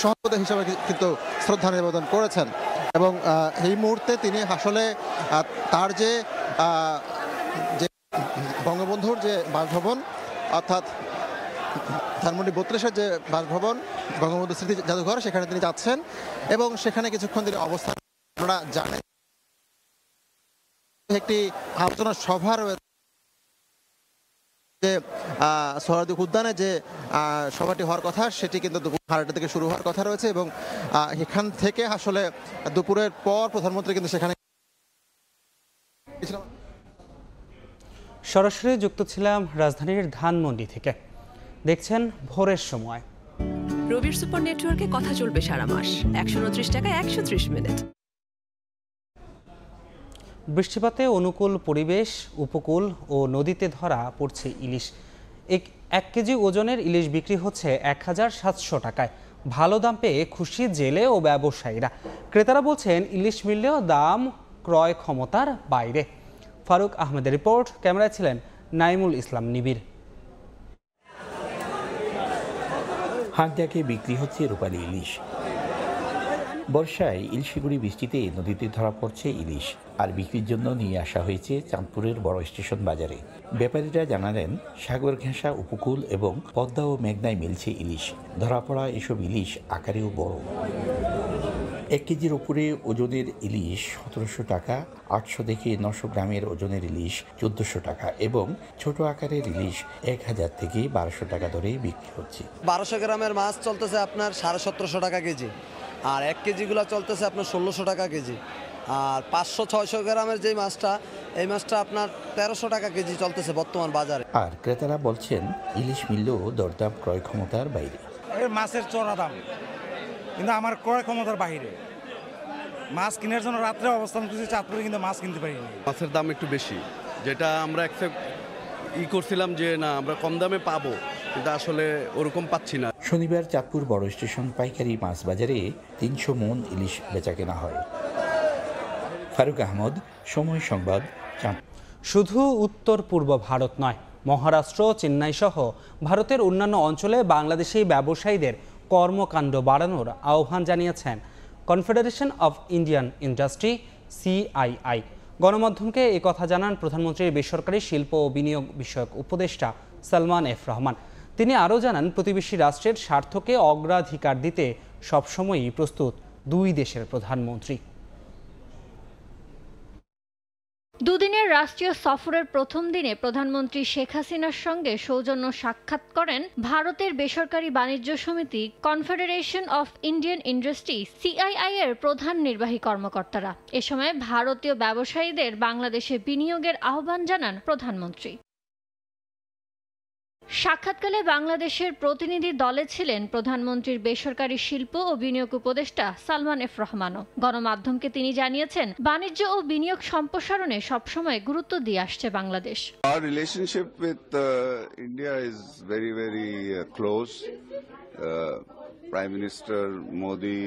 সভাপতি হিসেবে কিন্তু শ্রদ্ধা নিবেদন করেছেন এবং এই মুহূর্তে তিনি আসলে তার যে বঙ্গবন্ধুর যে বাসভবন অর্থাৎ ধানমন্ডি 32-এর যে বাসভবন বঙ্গবন্ধু স্মৃতি জাদুঘর, সেখানে তিনি যাচ্ছেন এবং সেখানে কিছুক্ষণ তিনি অবস্থান। আপনারা জানেন একটি আলোচনা সভা রয়েছে যে সোহরাওয়ার্দী উদ্যানে যে সভাটি হওয়ার কথা, সেটি কিন্তু দুপুর 2:30 থেকে শুরু হওয়ার কথা রয়েছে এবং এখান থেকে আসলে দুপুরের পর প্রধানমন্ত্রী কিন্তু সেখানে সরাসরি যুক্ত ছিলাম রাজধানীর ধানমন্ডি থেকে। দেখছেন ভোরের সময়। রবির সুপার নেটওয়ার্কে কথা চলবে সারা মাস, 129 টাকায় 130 মিনিট। বৃষ্টিপাতে অনুকূল পরিবেশ, উপকূল ও নদীতে ধরা পড়ছে ইলিশ। 1 কেজি ওজনের ইলিশ বিক্রি হচ্ছে 1700 টাকায়। ভালো দাম পেয়ে খুশি জেলে ও ব্যবসায়ীরা। ক্রেতারা বলছেন ইলিশ মিললেও দাম ক্রয় ক্ষমতার বাইরে। ফারুক আহমেদের রিপোর্ট, ক্যামেরায় ছিলেন নাইমুল ইসলাম নিবিড়। হাট ডাকে বিক্রি হচ্ছে রূপালী ইলিশ। বর্ষায় ইলশিগুড়ি বৃষ্টিতে নদীতে ধরা পড়ছে ইলিশ, আর বিক্রির জন্য নিয়ে আসা হয়েছে চাঁদপুরের বড় স্টেশন বাজারে। ব্যাপারীরা জানালেন সাগর ঘেঁষা উপকূল এবং পদ্মা ও মেঘনায় মিলছে ইলিশ। ধরা পড়া এসব ইলিশ আকারেও বড়। 1 কেজির উপরে ওজনের ইলিশ 1700 টাকা, 800 থেকে 900 গ্রামের ওজনের ইলিশ 1400 টাকা এবং ছোট আকারের ইলিশ 1000 থেকে 1200 টাকা দরে বিক্রি হচ্ছে। 1200 গ্রামের মাছ চলতেছে আপনার 1750 টাকা কেজি, আর 1 কেজিগুলো চলতেছে আপনার 1600 টাকা কেজি, আর 500-600 গ্রামের যে মাছটা, এই মাছটা আপনার 1300 টাকা কেজি চলতেছে বর্তমান বাজারে। আর ক্রেতারা বলছেন ইলিশ মিললেও দরদাম ক্রয় ক্ষমতার বাইরে। মাছের চড়া দাম কিন্তু আমার ক্রয় ক্ষমতার বাইরে। মাছ কেনার জন্য রাত্রে অবস্থান করছি চাঁদপুরে, কিন্তু মাছ কিনতে পারিনি। মাছের দাম একটু বেশি, যেটা আমরা অ্যাকসেপ্ট করছিলাম যে না আমরা কম দামে পাবো, কিন্তু আসলে ওরকম পাচ্ছি না। শনিবার চাঁদপুর বড় স্টেশন পাইকারি মাছ বাজারে 300 মণ ইলিশ বেচাকেনা হয়। ফারুক আহমদ, সময় সংবাদ, চাঁদপুর। শুধু উত্তর পূর্ব ভারত নয়, মহারাষ্ট্র, চেন্নাই সহ ভারতের অন্যান্য অঞ্চলে বাংলাদেশি ব্যবসায়ীদের কর্মকাণ্ড বাড়ানোর আহ্বান জানিয়েছেন confederation of Indian industry CII। গণমাধ্যমকে একথা জানান প্রধানমন্ত্রীর বেসরকারি শিল্প ও বিনিয়োগ বিষয়ক উপদেষ্টা সালমান এফ রহমান। তিনি আরও জানান, প্রতিবেশী রাষ্ট্রের স্বার্থকে অগ্রাধিকার দিতে সবসময়ই প্রস্তুত দুই দেশের প্রধানমন্ত্রী। দুদিনের রাষ্ট্রীয় সফরের প্রথম দিনে প্রধানমন্ত্রী শেখ হাসিনার সঙ্গে সৌজন্য সাক্ষাৎ করেন ভারতের বেসরকারি বাণিজ্য সমিতি confederation of Indian industry CII এর প্রধান নির্বাহী কর্মকর্তারা। এ সময় ভারতীয় ব্যবসায়ীদের বাংলাদেশে বিনিয়োগের আহ্বান জানান প্রধানমন্ত্রী। সাক্ষাৎকালে বাংলাদেশের প্রতিনিধি দলে ছিলেন প্রধানমন্ত্রীর বেসরকারি শিল্প ও বিনিয়োগ উপদেষ্টা সালমান এফ রহমানও। গণমাধ্যমকে তিনি জানিয়েছেন, বাণিজ্য ও বিনিয়োগ সম্প্রসারণে সবসময় গুরুত্ব দিয়ে আসছে Bangladesh. Our relationship with India is very, very close. Prime Minister Modi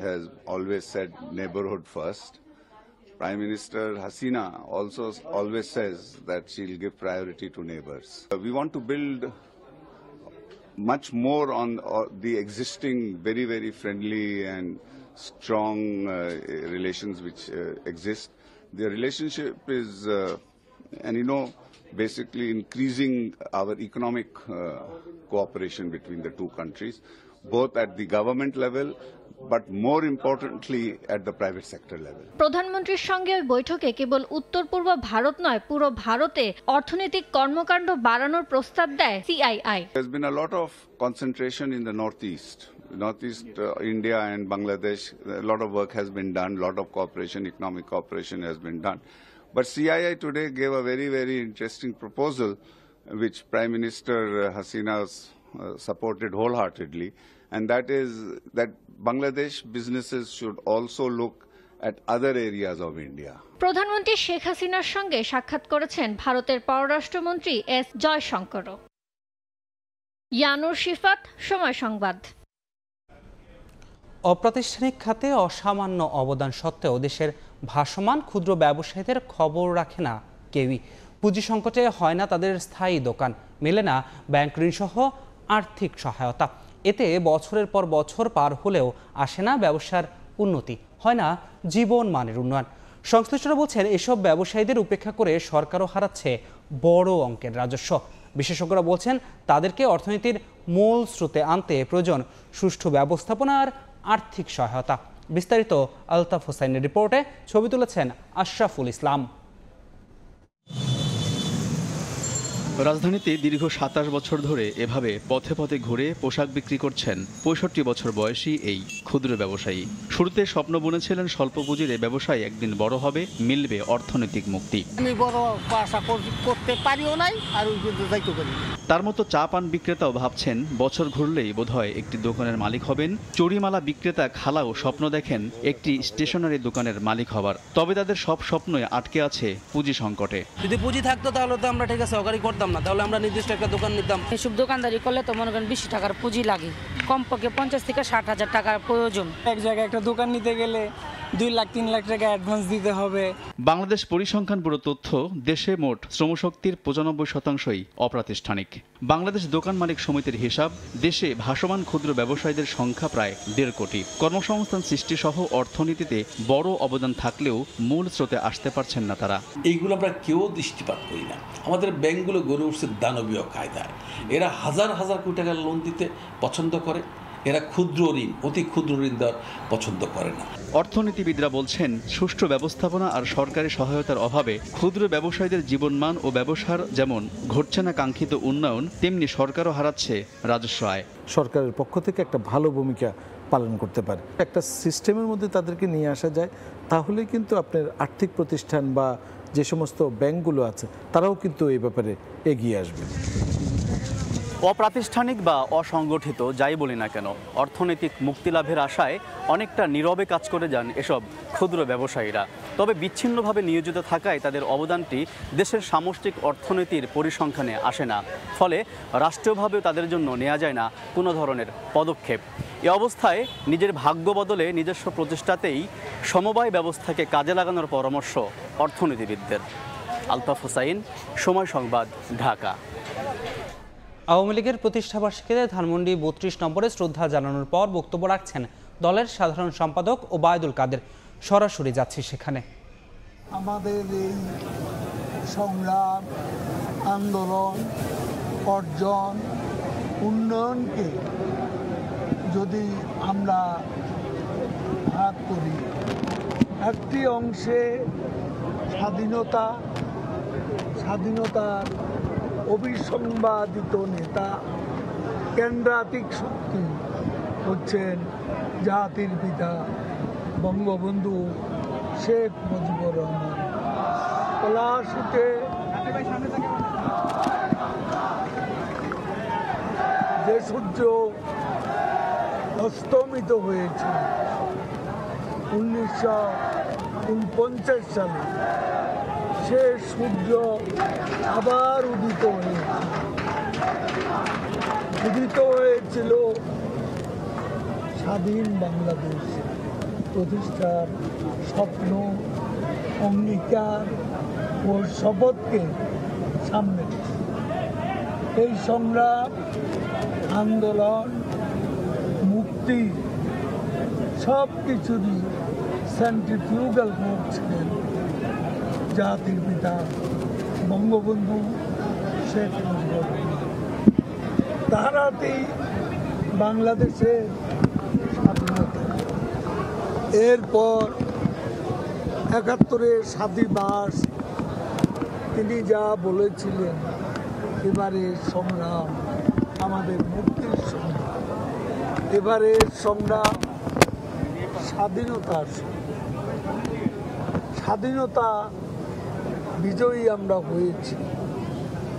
has always said neighborhood first. Prime Minister Hasina also always says that she'll give priority to neighbors. We want to build much more on the existing very, very friendly and strong relations which exist. The relationship is, and you know, basically increasing our economic cooperation between the two countries, both at the government level, but more importantly at the private sector level. প্রধানমন্ত্রীর সঙ্গে ওই বৈঠকে কেবল উত্তর পূর্ব ভারত নয়, পুরো ভারতে অর্থনৈতিক কর্মকাণ্ড বাড়ানোর প্রস্তাব দেয় CII. There's been a lot of concentration in the northeast, Northeast India and Bangladesh, a lot of work has been done, a lot of cooperation, economic cooperation has been done. But CII today gave a very, very interesting proposal, which Prime Minister Hasina supported wholeheartedly, and that is that Bangladesh businesses should also look at other areas of India. প্রধানমন্ত্রী শেখ হাসিনার সঙ্গে সাক্ষাৎ করেছেন ভারতের পররাষ্ট্রমন্ত্রী S জয়শঙ্করও। Yanur Shifat, সময় সংবাদ। অপ্রাতিষ্ঠানিক খাতে অসামান্য অবদান সত্ত্বেও দেশের ভাসমান ক্ষুদ্র ব্যবসায়ীদের খবর রাখে না কেউই। পুঁজি সংকটে হয় না তাদের স্থায়ী দোকান, মেলে না ব্যাংক ঋণসহ আর্থিক সহায়তা। এতে বছরের পর বছর পার হলেও আসে না ব্যবসার উন্নতি, হয় না জীবন মানের উন্নয়ন। সংশ্লিষ্টরা বলছেন এসব ব্যবসায়ীদের উপেক্ষা করে সরকারও হারাচ্ছে বড় অঙ্কের রাজস্ব। বিশেষজ্ঞরা বলছেন তাদেরকে অর্থনীতির মূল স্রোতে আনতে প্রয়োজন সুষ্ঠু ব্যবস্থাপনা আর আর্থিক সহায়তা। বিস্তারিত আলতাফ হোসাইনের রিপোর্টে, ছবি তুলেছেন আশরাফুল ইসলাম। রাজধানীতে দীর্ঘ ২৭ বছর ধরে এভাবে পথে পথে ঘুরে পোশাক বিক্রি করছেন ৬৫ বছর বয়সী এই ক্ষুদ্র ব্যবসায়ী। শুরুতে স্বপ্ন বুনেছিলেন স্বল্প পুঁজির এই ব্যবসায় একদিন বড় হবে, মিলবে অর্থনৈতিক মুক্তি। আমি বড় আশা করতে পারিও নাই আর যাইতে পারি। তার মতো চা পান বিক্রেতাও ভাবছেন বছর ঘুরলেই বোধহয় একটি দোকানের মালিক হবেন। চুরিমালা বিক্রেতা খালাও স্বপ্ন দেখেন একটি স্টেশনারি দোকানের মালিক হবার। তবে তাদের সব স্বপ্নই আটকে আছে পুঁজি সংকটে। যদি পুঁজি থাকতো তাহলে তো আমরা ঠিক আছে সহকারী করতাম না, তাহলে আমরা নির্দিষ্ট একটা দোকান নিতাম। এসব দোকানদারি করলে তো মনে করেন ২০ টাকার পুঁজি লাগে, কমপক্ষে ৫০ থেকে ৬০,০০০ টাকার প্রয়োজন। এক জায়গায় একটা দোকান নিতে গেলে ২ লাখ ৩ লাখ টাকা অ্যাডভান্স দিতে হবে। বাংলাদেশ পরিসংখ্যান ব্যুরো তথ্য, দেশে মোট শ্রমশক্তির ৯৫% অপ্রাতিষ্ঠানিক। বাংলাদেশ দোকান মালিক সমিতির হিসাব, দেশে ভাসমান ক্ষুদ্র ব্যবসায়ীদের সংখ্যা প্রায় ১.৫ কোটি। কর্মসংস্থান সৃষ্টি সহ অর্থনীতিতে বড় অবদান থাকলেও মূল স্রোতে আসতে পারছেন না তারা। এইগুলো আমরা কেউ দৃষ্টিপাত করি না। আমাদের ব্যাংকগুলো গড়ে উঠছে দানবীয় কায়দায়। এরা হাজার হাজার কোটি টাকার লোন দিতে পছন্দ করে, এরা ক্ষুদ্র ঋণ, অতি ক্ষুদ্র ঋণ দেওয়ার পছন্দ করে না। অর্থনীতিবিদরা বলছেন সুষ্ঠু ব্যবস্থাপনা আর সরকারি সহায়তার অভাবে ক্ষুদ্র ব্যবসায়ীদের জীবনমান ও ব্যবসার যেমন ঘটছে না কাঙ্ক্ষিত উন্নয়ন, তেমনি সরকারও হারাচ্ছে রাজস্ব আয়। সরকারের পক্ষ থেকে একটা ভালো ভূমিকা পালন করতে পারে, একটা সিস্টেমের মধ্যে তাদেরকে নিয়ে আসা যায়, তাহলে কিন্তু আপনার আর্থিক প্রতিষ্ঠান বা যে সমস্ত ব্যাংকগুলো আছে তারাও কিন্তু এই ব্যাপারে এগিয়ে আসবে। অপ্রাতিষ্ঠানিক বা অসংগঠিত যাই বলি না কেন, অর্থনৈতিক মুক্তিলাভের আশায় অনেকটা নীরবে কাজ করে যান এসব ক্ষুদ্র ব্যবসায়ীরা। তবে বিচ্ছিন্নভাবে নিয়োজিত থাকায় তাদের অবদানটি দেশের সামষ্টিক অর্থনীতির পরিসংখ্যানে আসে না, ফলে রাষ্ট্রীয়ভাবেও তাদের জন্য নেওয়া যায় না কোনো ধরনের পদক্ষেপ। এ অবস্থায় নিজের ভাগ্য বদলে নিজস্ব প্রচেষ্টাতেই সমবায় ব্যবস্থাকে কাজে লাগানোর পরামর্শ অর্থনীতিবিদদের। আলতাফ হোসাইন, সময় সংবাদ, ঢাকা। আওয়ামী লীগের প্রতিষ্ঠাবার্ষিকীতে ধানমন্ডি ৩২ নম্বরে শ্রদ্ধা জানানোর পর বক্তব্য রাখছেন দলের সাধারণ সম্পাদক ওবায়দুল কাদের। সরাসরি যাচ্ছি সেখানে। আমাদের এই সংগ্রাম, আন্দোলন, অর্জন, উন্নয়নকে যদি আমরা ভাগ করি, একটি অংশে স্বাধীনতার অবিসংবাদিত নেতা, কেন্দ্রাতিক শক্তি হচ্ছেন জাতির পিতা বঙ্গবন্ধু শেখ মুজিবুর রহমান। পলাশীতে যে সূর্য অস্তমিত হয়েছে 1949 সালে, সে সূর্য আবার উদিত হয়েছিল স্বাধীন বাংলাদেশ প্রতিষ্ঠার স্বপ্ন, অঙ্গীকার ও শপথকে সামনে। এই সংগ্রাম, আন্দোলন, মুক্তি সব কিছুরই সেন্ট্রিফিউগাল ফোর্স ছিলেন জাতির পিতা বঙ্গবন্ধু শেখ মুজিবুর রহমান। তার হাতেই বাংলাদেশের স্বাধীনতা। এরপর ৭১-এর ৭ই মার্চ তিনি যা বলেছিলেন, এবারে সংগ্রাম আমাদের মুক্তির সংগ্রাম। এবারের সংগ্রাম স্বাধীনতার, স্বাধীনতা বিজয়ী আমরা হয়েছি,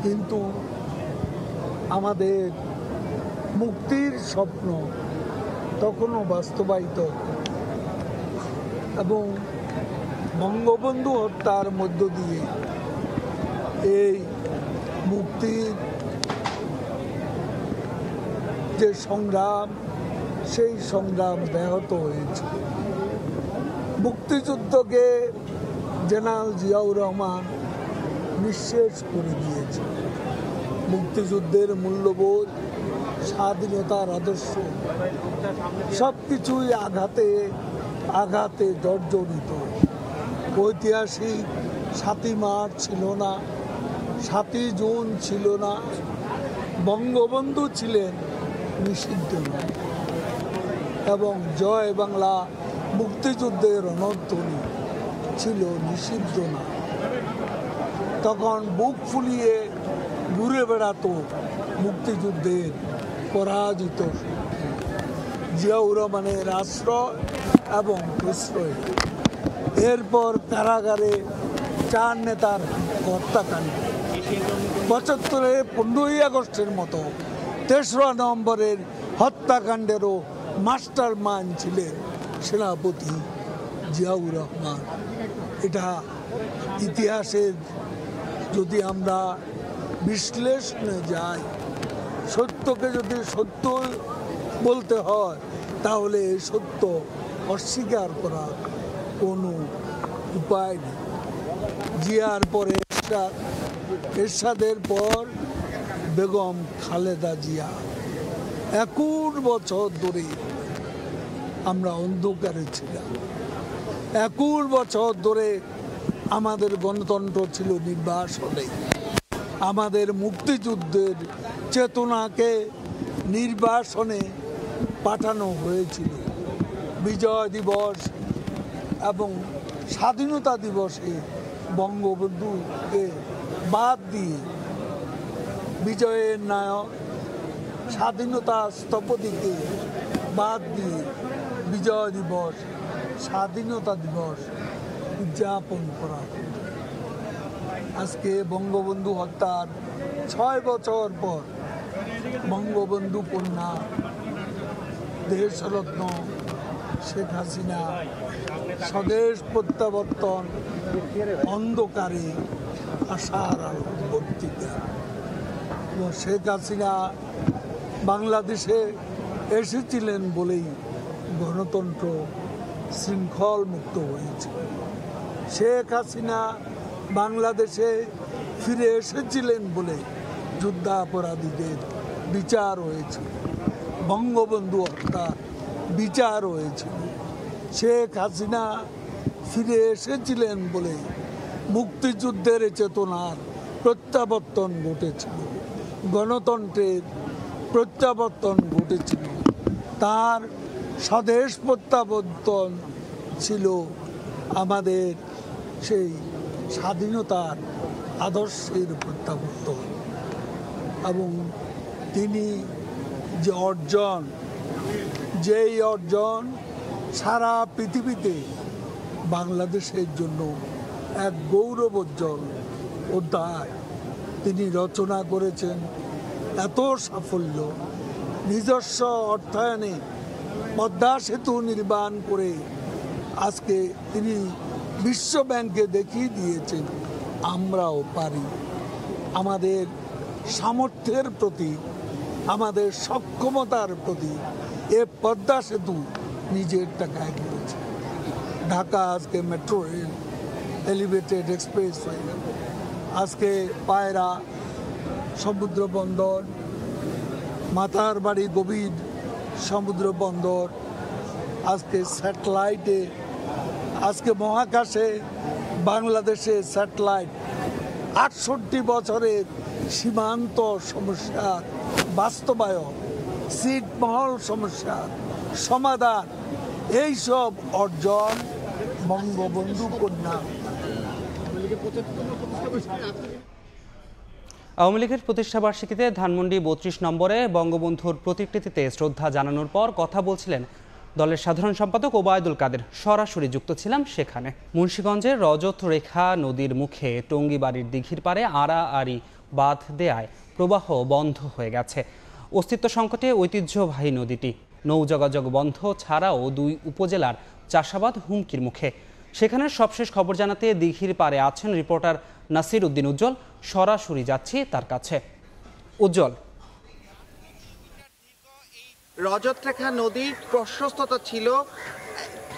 কিন্তু আমাদের মুক্তির স্বপ্ন তখনও বাস্তবায়িত এবং বঙ্গবন্ধু হত্যার মধ্য দিয়ে এই মুক্তির যে সংগ্রাম, সেই সংগ্রাম ব্যাহত হয়েছে। মুক্তিযুদ্ধকে জেনারেল জিয়াউর রহমান নিঃশেষ করে দিয়েছে। মুক্তিযুদ্ধের মূল্যবোধ, স্বাধীনতার আদর্শ সব কিছুই আঘাতে আঘাতে জর্জরিত। ঐতিহাসিক ৭ই মার্চ ছিল না, ৭ই জুন ছিল না, বঙ্গবন্ধু ছিলেন নিষিদ্ধ না, এবং জয় বাংলা মুক্তিযুদ্ধের রণধ্বনি ছিল নিষিদ্ধ না। তখন বুক ফুলিয়ে ঘুরে বেড়াতো মুক্তিযুদ্ধের পরাজিত জিয়াউর রহমানের আশ্রয় এবং প্রশ্রয়। এরপর কারাগারে 4 নেতার হত্যাকাণ্ড, 75-এ 15ই আগস্টের মতো 3রা নভেম্বরের হত্যাকাণ্ডেরও মাস্টার মাইন্ড ছিলেন সেনাপতি জিয়াউর রহমান। এটা ইতিহাসের যদি আমরা বিশ্লেষণে যাই, সত্যকে যদি সত্য বলতে হয়, তাহলে সত্য অস্বীকার করার কোনো উপায় নেই। জিয়ার পরে এরশাদের পর বেগম খালেদা জিয়া, 21 বছর ধরে আমরা অন্ধকারে ছিলাম। 21 বছর ধরে আমাদের গণতন্ত্র ছিল নির্বাসনে। আমাদের মুক্তিযুদ্ধের চেতনাকে নির্বাসনে পাঠানো হয়েছিল। বিজয় দিবস এবং স্বাধীনতা দিবসে বঙ্গবন্ধুকে বাদ দিয়ে, বিজয়ের নায়ক স্বাধীনতা স্থপতিকে বাদ দিয়ে বিজয় দিবস, স্বাধীনতা দিবস উদযাপন করা। আজকে বঙ্গবন্ধু হত্যার 6 বছর পর বঙ্গবন্ধু কন্যা দেশরত্ন শেখ হাসিনা স্বদেশ প্রত্যাবর্তন অন্ধকারে আশার আলো বর্তিকা। এবং শেখ হাসিনা বাংলাদেশে এসেছিলেন বলেই গণতন্ত্র শৃঙ্খল মুক্ত হয়েছে। শেখ হাসিনা বাংলাদেশে ফিরে এসেছিলেন বলে যুদ্ধাপরাধীদের বিচার হয়েছে, বঙ্গবন্ধু হত্যা বিচার হয়েছিল। শেখ হাসিনা ফিরে এসেছিলেন বলে মুক্তিযুদ্ধের চেতনার প্রত্যাবর্তন ঘটেছিল, গণতন্ত্রের প্রত্যাবর্তন ঘটেছিল। তার স্বদেশ প্রত্যাবর্তন ছিল আমাদের সেই স্বাধীনতার আদর্শের প্রত্যাবর্তন। এবং তিনি যে অর্জন, যেই অর্জন সারা পৃথিবীতে বাংলাদেশের জন্য এক গৌরবোজ্জ্বল অধ্যায় তিনি রচনা করেছেন। এত সাফল্য, নিজস্ব অর্থায়নে পদ্মা সেতু নির্মাণ করে আজকে তিনি বিশ্ব ব্যাংকে দেখিয়ে দিয়েছেন আমরাও পারি। আমাদের সামর্থ্যের প্রতি, আমাদের সক্ষমতার প্রতি এ পদ্মা সেতু নিজের টাকায় করেছে। ঢাকা আজকে metro rail, elevated express way, আজকে পায়রা সমুদ্র বন্দর, মাথার বাড়ি গভীর সমুদ্র বন্দর, আজকে স্যাটেলাইটে, আজকে মহাকাশে বাংলাদেশে স্যাটেলাইট, 68 বছরের সীমান্ত সমস্যার বাস্তবায়ন, ছিটমহল সমস্যার সমাধান, এইসব অর্জন বঙ্গবন্ধু কন্যা। আওয়ামী লীগের প্রতিষ্ঠাবার্ষিকীতে ধানমন্ডি ৩২ নম্বরে বঙ্গবন্ধুর প্রতিকৃতিতে শ্রদ্ধা জানানোর পর কথা বলছিলেন দলের সাধারণ সম্পাদক ওবায়দুল কাদের। সরাসরি যুক্ত ছিলাম সেখানে। মুন্সিগঞ্জের রজত রেখা নদীর মুখে টঙ্গীবাড়ির দিঘির পাড়ে আড়াআড়ি বাঁধ দেয়ায় প্রবাহ বন্ধ হয়ে গেছে। অস্তিত্ব সংকটে ঐতিহ্যবাহী নদীটি। নৌ যোগাযোগ বন্ধ ছাড়াও ২ উপজেলার চাষাবাদ হুমকির মুখে। সেখানের সবশেষ খবর জানাতে দিঘির পাড়ে আছেন রিপোর্টার নাসির উদ্দিন উজ্জ্বল। সরাসরি যাচ্ছি তার কাছে। উজ্জ্বল, রজতরেখা নদীর প্রশস্ততা ছিল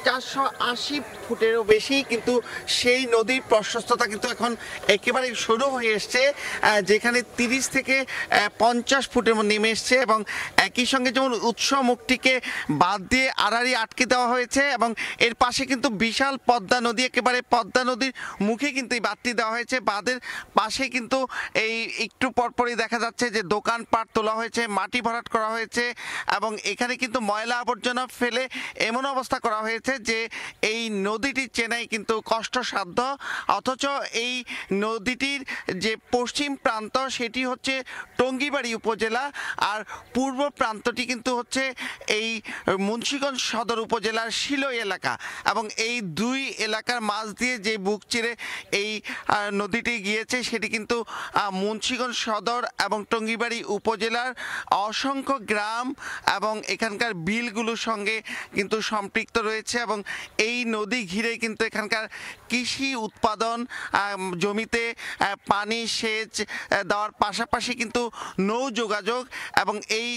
480 ফুটেরও বেশি, কিন্তু সেই নদীর প্রশস্ততা কিন্তু এখন একেবারে শুরু হয়ে এসছে, যেখানে 30 থেকে 50 ফুটের মধ্যে নেমে এসছে। এবং একই সঙ্গে যেমন উৎস মুখটিকে বাদ দিয়ে আড়াআড়ি আটকে দেওয়া হয়েছে এবং এর পাশে কিন্তু বিশাল পদ্মা নদী, একেবারে পদ্মা নদীর মুখে কিন্তু এই বাঁধটি দেওয়া হয়েছে। বাঁধের পাশে কিন্তু এই একটু পরপরই দেখা যাচ্ছে যে দোকানপাট তোলা হয়েছে, মাটি ভরাট করা হয়েছে এবং এখানে কিন্তু ময়লা আবর্জনা ফেলে এমন অবস্থা করা হয়েছে যে এই নদীটি চেনাই কিন্তু কষ্টসাধ্য। অথচ এই নদীটির যে পশ্চিম প্রান্ত সেটি হচ্ছে টঙ্গীবাড়ি উপজেলা, আর পূর্ব প্রান্তটি কিন্তু হচ্ছে এই মুন্সিগঞ্জ সদর উপজেলার শিলই এলাকা। এবং এই 2 এলাকার মাঝ দিয়ে যে বুক চিরে এই নদীটি গিয়েছে সেটি কিন্তু মুন্সিগঞ্জ সদর এবং টঙ্গীবাড়ি উপজেলার অসংখ্য গ্রাম এবং এখানকার বিলগুলোর সঙ্গে কিন্তু সম্পৃক্ত রয়েছে। এবং এই নদী ঘিরে কিন্তু এখানকার কৃষি উৎপাদন, জমিতে পানি সেচ দেওয়ার পাশাপাশি কিন্তু নৌ যোগাযোগ এবং এই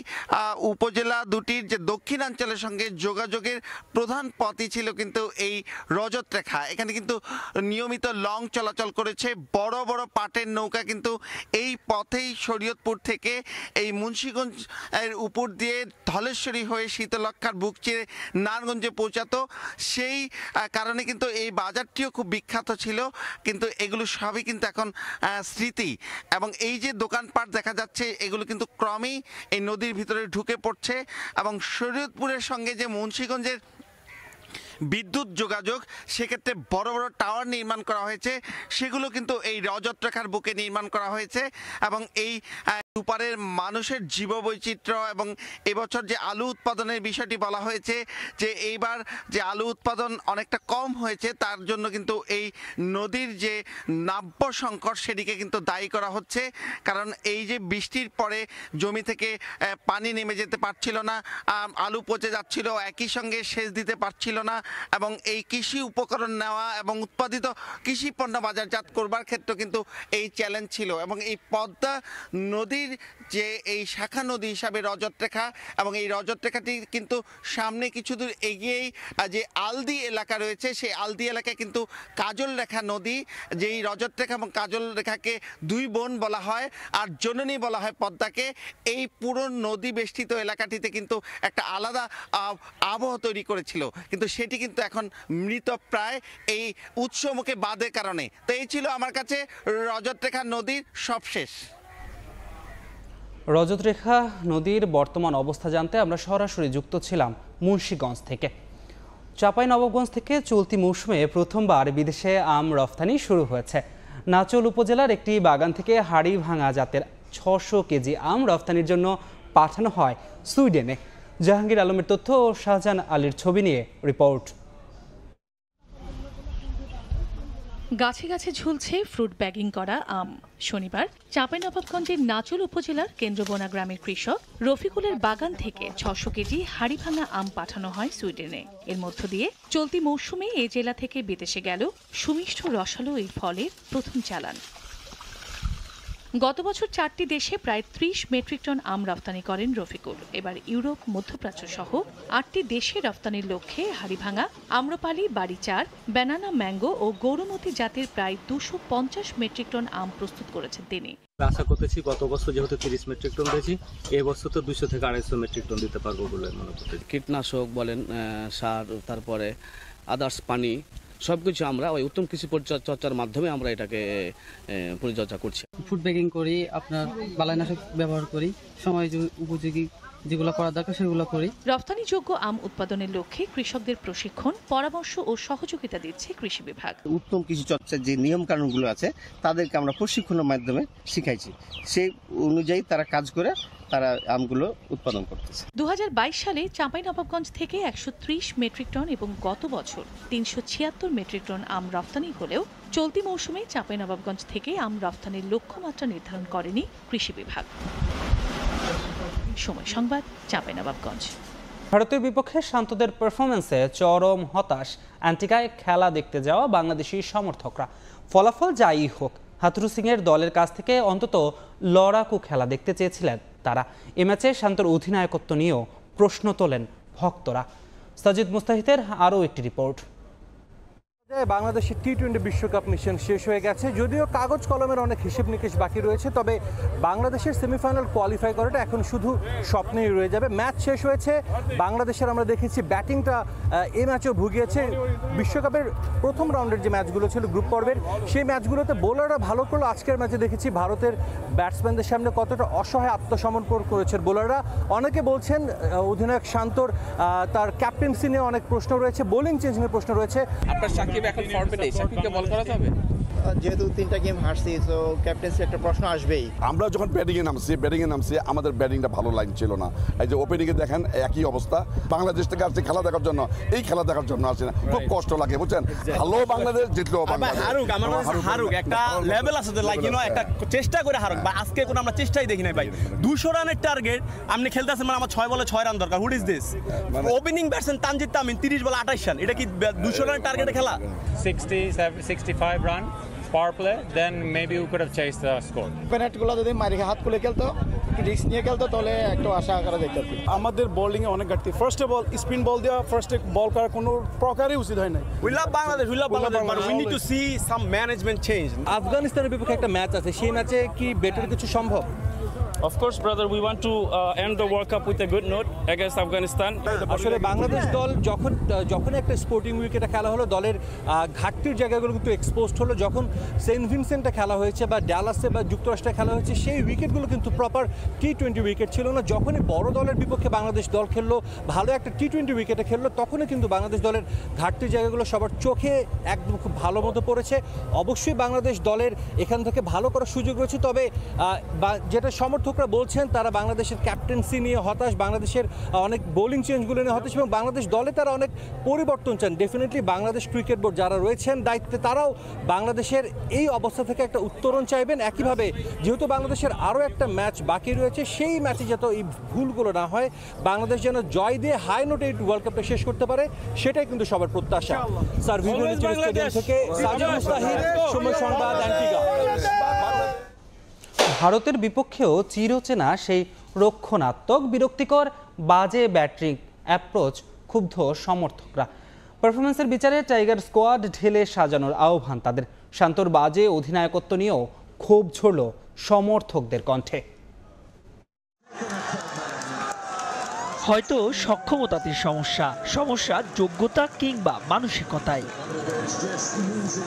উপজেলা দুটির যে দক্ষিণাঞ্চলের সঙ্গে যোগাযোগের প্রধান পথই ছিল কিন্তু এই রজত রেখা। এখানে কিন্তু নিয়মিত লং চলাচল করেছে, বড় বড় পাটের নৌকা কিন্তু এই পথেই শরীয়তপুর থেকে এই মুন্সিগঞ্জ এর উপর দিয়ে ধলেশ্বরী হয়ে শীতলক্ষার বুক চিরে নারায়ণগঞ্জে পৌঁছাতো। সেই কারণে কিন্তু এই বাজারটিও খুব বিখ্যাত ছিল, কিন্তু এগুলো সবই কিন্তু এখন স্মৃতি। এবং এই যে দোকানপাট দেখা যাচ্ছে এগুলো কিন্তু ক্রমেই এই নদীর ভিতরে ঢুকে পড়ছে। এবং শরীয়তপুরের সঙ্গে যে মুন্সিগঞ্জের বিদ্যুৎ যোগাযোগ, সেক্ষেত্রে বড় বড় টাওয়ার নির্মাণ করা হয়েছে, সেগুলো কিন্তু এই রজত রেখার বুকে নির্মাণ করা হয়েছে। এবং এই দুপারের মানুষের জীববৈচিত্র্য এবং এবছর যে আলু উৎপাদনের বিষয়টি বলা হয়েছে যে এইবার যে আলু উৎপাদন অনেকটা কম হয়েছে, তার জন্য কিন্তু এই নদীর যে নাব্য সংকট সেটিকে কিন্তু দায়ী করা হচ্ছে। কারণ এই যে বৃষ্টির পরে জমি থেকে পানি নেমে যেতে পারছিল না, আলু পচে যাচ্ছিল, একই সঙ্গে সেচ দিতে পারছিল না এবং এই কৃষি উপকরণ নেওয়া এবং উৎপাদিত কৃষি পণ্য বাজারজাত করবার ক্ষেত্রে কিন্তু এই চ্যালেঞ্জ ছিল। এবং এই পদ্মা নদীর যে এই শাখা নদী হিসাবে রজত রেখা, এবং এই রজত রেখাটি কিন্তু সামনে কিছু দূর এগিয়েই যে আলদি এলাকা রয়েছে, সেই আলদি এলাকায় কিন্তু কাজল রেখা নদী, যেই রজত রেখা এবং কাজল রেখাকে 2 বোন বলা হয় আর জননী বলা হয় পদ্মাকে। এই পুরো নদী বেষ্টিত এলাকাটিতে কিন্তু একটা আলাদা আবহ তৈরি করেছিল, কিন্তু সেটি কিন্তু এখন মৃত প্রায় এই উৎসমুখে বাঁধের কারণে। তো এই ছিল আমার কাছে রজত রেখা নদীর সবশেষ। রজত রেখা নদীর বর্তমান অবস্থা জানতে আমরা সরাসরি যুক্ত ছিলাম মুন্সিগঞ্জ থেকে। চাঁপাইনবাবগঞ্জ থেকে চলতি মৌসুমে প্রথমবার বিদেশে আম রফতানি শুরু হয়েছে। নাচল উপজেলার একটি বাগান থেকে হাড়ি ভাঙা জাতের 600 কেজি আম রফতানির জন্য পাঠানো হয় সুইডেনে। জাহাঙ্গীর আলমের তথ্য ও শাহজাহান আলীর ছবি নিয়ে রিপোর্ট। গাছে গাছে ঝুলছে ফ্রুট ব্যাগিং করা আম। শনিবার চাঁপাইনবাবগঞ্জের নাচল উপজেলার কেন্দ্রবোনা গ্রামের কৃষক রফিকুলের বাগান থেকে 600 কেজি হাড়িভাঙা আম পাঠানো হয় সুইডেনে। এর মধ্য দিয়ে চলতি মৌসুমে এ জেলা থেকে বিদেশে গেল সুমিষ্ট রসালো এই ফলের প্রথম চালান। গত বছর 4টি দেশে প্রায় 30 মেট্রিক টন আম রফতানি করেন রফিকুল। এবার ইউরোপ, মধ্যপ্রাচ্য সহ 8টি দেশে রফতানির লক্ষ্যে হাড়িভাঙা, আম্রপালি, বাড়িচার, ব্যানানা, ম্যাঙ্গো ও গৌরমতি জাতের প্রায় 250 মেট্রিক টন আম প্রস্তুত করেছেন তিনি। আশা করতেছি গত বছর যেহেতু 30 মেট্রিক টন দিয়েছি, এই বছর তো 200 থেকে 250 মেট্রিক টন দিতে পারবো বলে মনে করতেছি। কীটনাশক বলেন, সার, তারপরে আদার্স পানি, সবকিছু আমরা ওই উত্তম কৃষি পরিচর্যার মাধ্যমে আমরা এটাকে পরিচর্যা করছি। ফুড ব্যাগিং করি, আপনার বালাইনাশক ব্যবহার করি, সময় উপযোগী যেগুলো করা দরকার সেগুলো করি। রপ্তানিযোগ্য আম উৎপাদনের লক্ষ্যে কৃষকদের প্রশিক্ষণ, পরামর্শ ও সহযোগিতা দিচ্ছে কৃষি বিভাগ। উত্তম কৃষি চর্চার যে নিয়ম কানুনগুলো আছে তাদেরকে আমরা প্রশিক্ষণের মাধ্যমে শিখাইছি, সেই অনুযায়ী তারা কাজ করে তারা আমগুলো উৎপাদন করতেছে। 2022 সালে চাঁপাইনবাবগঞ্জ থেকে 130 মেট্রিক টন এবং গত বছর 376 মেট্রিক টন আম রপ্তানি হলেও চলতি মৌসুমে চাঁপাইনবাবগঞ্জ থেকে আম রপ্তানির লক্ষ্যমাত্রা নির্ধারণ করেনি কৃষি বিভাগ। সময় সংবাদ, চাঁপাইনবাবগঞ্জ। ভারতের বিপক্ষে শান্তদের পারফরমেন্সে চরম হতাশ অ্যান্টিগায় খেলা দেখতে যাওয়া বাংলাদেশি সমর্থকরা। ফলাফল যাই হোক, হাথুরু সিংয়ের দলের কাছ থেকে অন্তত লড়াকু খেলা দেখতে চেয়েছিলেন তারা। এ ম্যাচে শান্তর অধিনায়কত্ব নিয়েও প্রশ্ন তোলেন ভক্তরা। সাজিদ মুস্তাহিদের আরও একটি রিপোর্ট। বাংলাদেশের টি-20 বিশ্বকাপ মিশন শেষ হয়ে গেছে, যদিও কাগজ কলমের অনেক হিসেব নিকেশ বাকি রয়েছে, তবে বাংলাদেশের সেমিফাইনাল কোয়ালিফাই করাটা এখন শুধু স্বপ্নেই রয়ে যাবে। ম্যাচ শেষ হয়েছে, বাংলাদেশের আমরা দেখেছি ব্যাটিংটা এই ম্যাচেও ভুগিয়েছে। বিশ্বকাপের প্রথম রাউন্ডের যে ম্যাচগুলো ছিল গ্রুপ পর্বের, সেই ম্যাচগুলোতে বোলাররা ভালো করলো। আজকের ম্যাচে দেখেছি ভারতের ব্যাটসম্যানদের সামনে কতটা অসহায় আত্মসমর্পণ করেছে বোলাররা। অনেকে বলছেন অধিনায়ক শান্তর তার ক্যাপ্টেন্সি নিয়ে অনেক প্রশ্ন রয়েছে, বোলিং চেঞ্জ নিয়ে প্রশ্ন রয়েছে। আপনার সাকিব এখন ফর্মে নেই, সাকিবকে বল করা যাবে? যেহেতু 3টা গেম হারছি, তো ক্যাপ্টেন্সি একটা প্রশ্ন আসবেই। আমরা যখন ব্যাটিংয়ে নামছি আমাদের ব্যাটিংটা ভালো লাইন ছিল না। এই যে ওপেনিংয়ে দেখেন একই অবস্থা। বাংলাদেশ থেকে আসছে খেলা দেখার জন্য, এই খেলা দেখার জন্য আসছে না, খুব কষ্ট লাগে বুঝছেন। ভালো বাংলাদেশ জিতলো, হারুক একটা লেভেল আছে তো, লাইক একটা চেষ্টা করে হারুক। বা আজকে কোনো আমরা চেষ্টাই দেখি নাই ভাই। 200 রানের টার্গেট আপনি খেলতেছেন, মানে আমার 6 বলে 6 রান দরকার। Hood is this? Opening batsman Tanzid Tamim 30 বলে 28 রান, এটা কি 200 রানের টার্গেটে খেলা? 65 run power play, then maybe we could have chased the score. পেনাল্টিগুলো যদি মারিকে হাত খুলে খেলতো, একটু রিস্ক নিয়ে খেলতো, তাহলে একটু আশা করা যেত। আমাদের বোলিং এ অনেক ঘাটতি। ফার্স্ট অফ অল স্পিন বল দেওয়া, ফার্স্টে বল করার কোনো প্রকারই উচিত হয় না। We love Bangladesh, but we need to see some management change. আফগানিস্তানের বিপক্ষে একটা ম্যাচ আছে, সেই ম্যাচে কি বেটার কিছু সম্ভব? Of course, brother, we want to end the World Cup with a good note against Afghanistan. আসলে বাংলাদেশ দল যখন একটা স্পোর্টিং উইকেটে খেলা হলো, দলের ঘাটতির জায়গাগুলো কিন্তু এক্সপোজড হলো। যখন সেন্ট ভিনসেন্টে খেলা হয়েছে বা ডালাসে বা যুক্তরাষ্ট্রে খেলা হয়েছে, সেই উইকেটগুলো কিন্তু প্রপার টি-20 উইকেট ছিল না। যখনই বড় দলের বিপক্ষে বাংলাদেশ দল খেললো, ভালো একটা টি-20 উইকেটে খেললো, তখনই কিন্তু বাংলাদেশ দলের ঘাটতির জায়গাগুলো সবার চোখে একদম খুব ভালো মতো পড়েছে। অবশ্যই বাংলাদেশ দলের এখান থেকে ভালো করার সুযোগ রয়েছে, তবে যেটা সমর্থকরা বলছেন তারা বাংলাদেশের ক্যাপ্টেন্সি নিয়ে হতাশ, বাংলাদেশের অনেক বোলিং চেঞ্জগুলো নিয়ে হতাশ, এবং বাংলাদেশ দলে তারা অনেক পরিবর্তন চান। ডেফিনেটলি বাংলাদেশ ক্রিকেট বোর্ড যারা রয়েছেন দায়িত্বে, তারাও বাংলাদেশের এই অবস্থা থেকে একটা উত্তরণ চাইবেন। একইভাবে যেহেতু বাংলাদেশের আরও একটা ম্যাচ বাকি রয়েছে, সেই ম্যাচে যাতে এই ভুলগুলো না হয়, বাংলাদেশ যেন জয় দিয়ে হাই নোটে এই ওয়ার্ল্ড কাপটা শেষ করতে পারে, সেটাই কিন্তু সবার প্রত্যাশা। স্যার, ভিডিও স্টেডিয়াম থেকে সাজিদ মুস্তাহিদ, সময় সংবাদ, অ্যান্টিগা। ভারতের বিপক্ষেও চিরচেনা সেই রক্ষণাত্মক বিরক্তিকর বাজে ব্যাটিং অ্যাপ্রোচ ক্ষুব্ধ সমর্থকরা। পারফরমেন্সের বিচারে টাইগার স্কোয়াড ঢেলে সাজানোর আহ্বান তাদের। শান্তর বাজে অধিনায়কত্ব নিয়েও ক্ষোভ ঝরল সমর্থকদের কণ্ঠে। হয়তো সক্ষমতার সমস্যা যোগ্যতা কিংবা মানসিকতায়।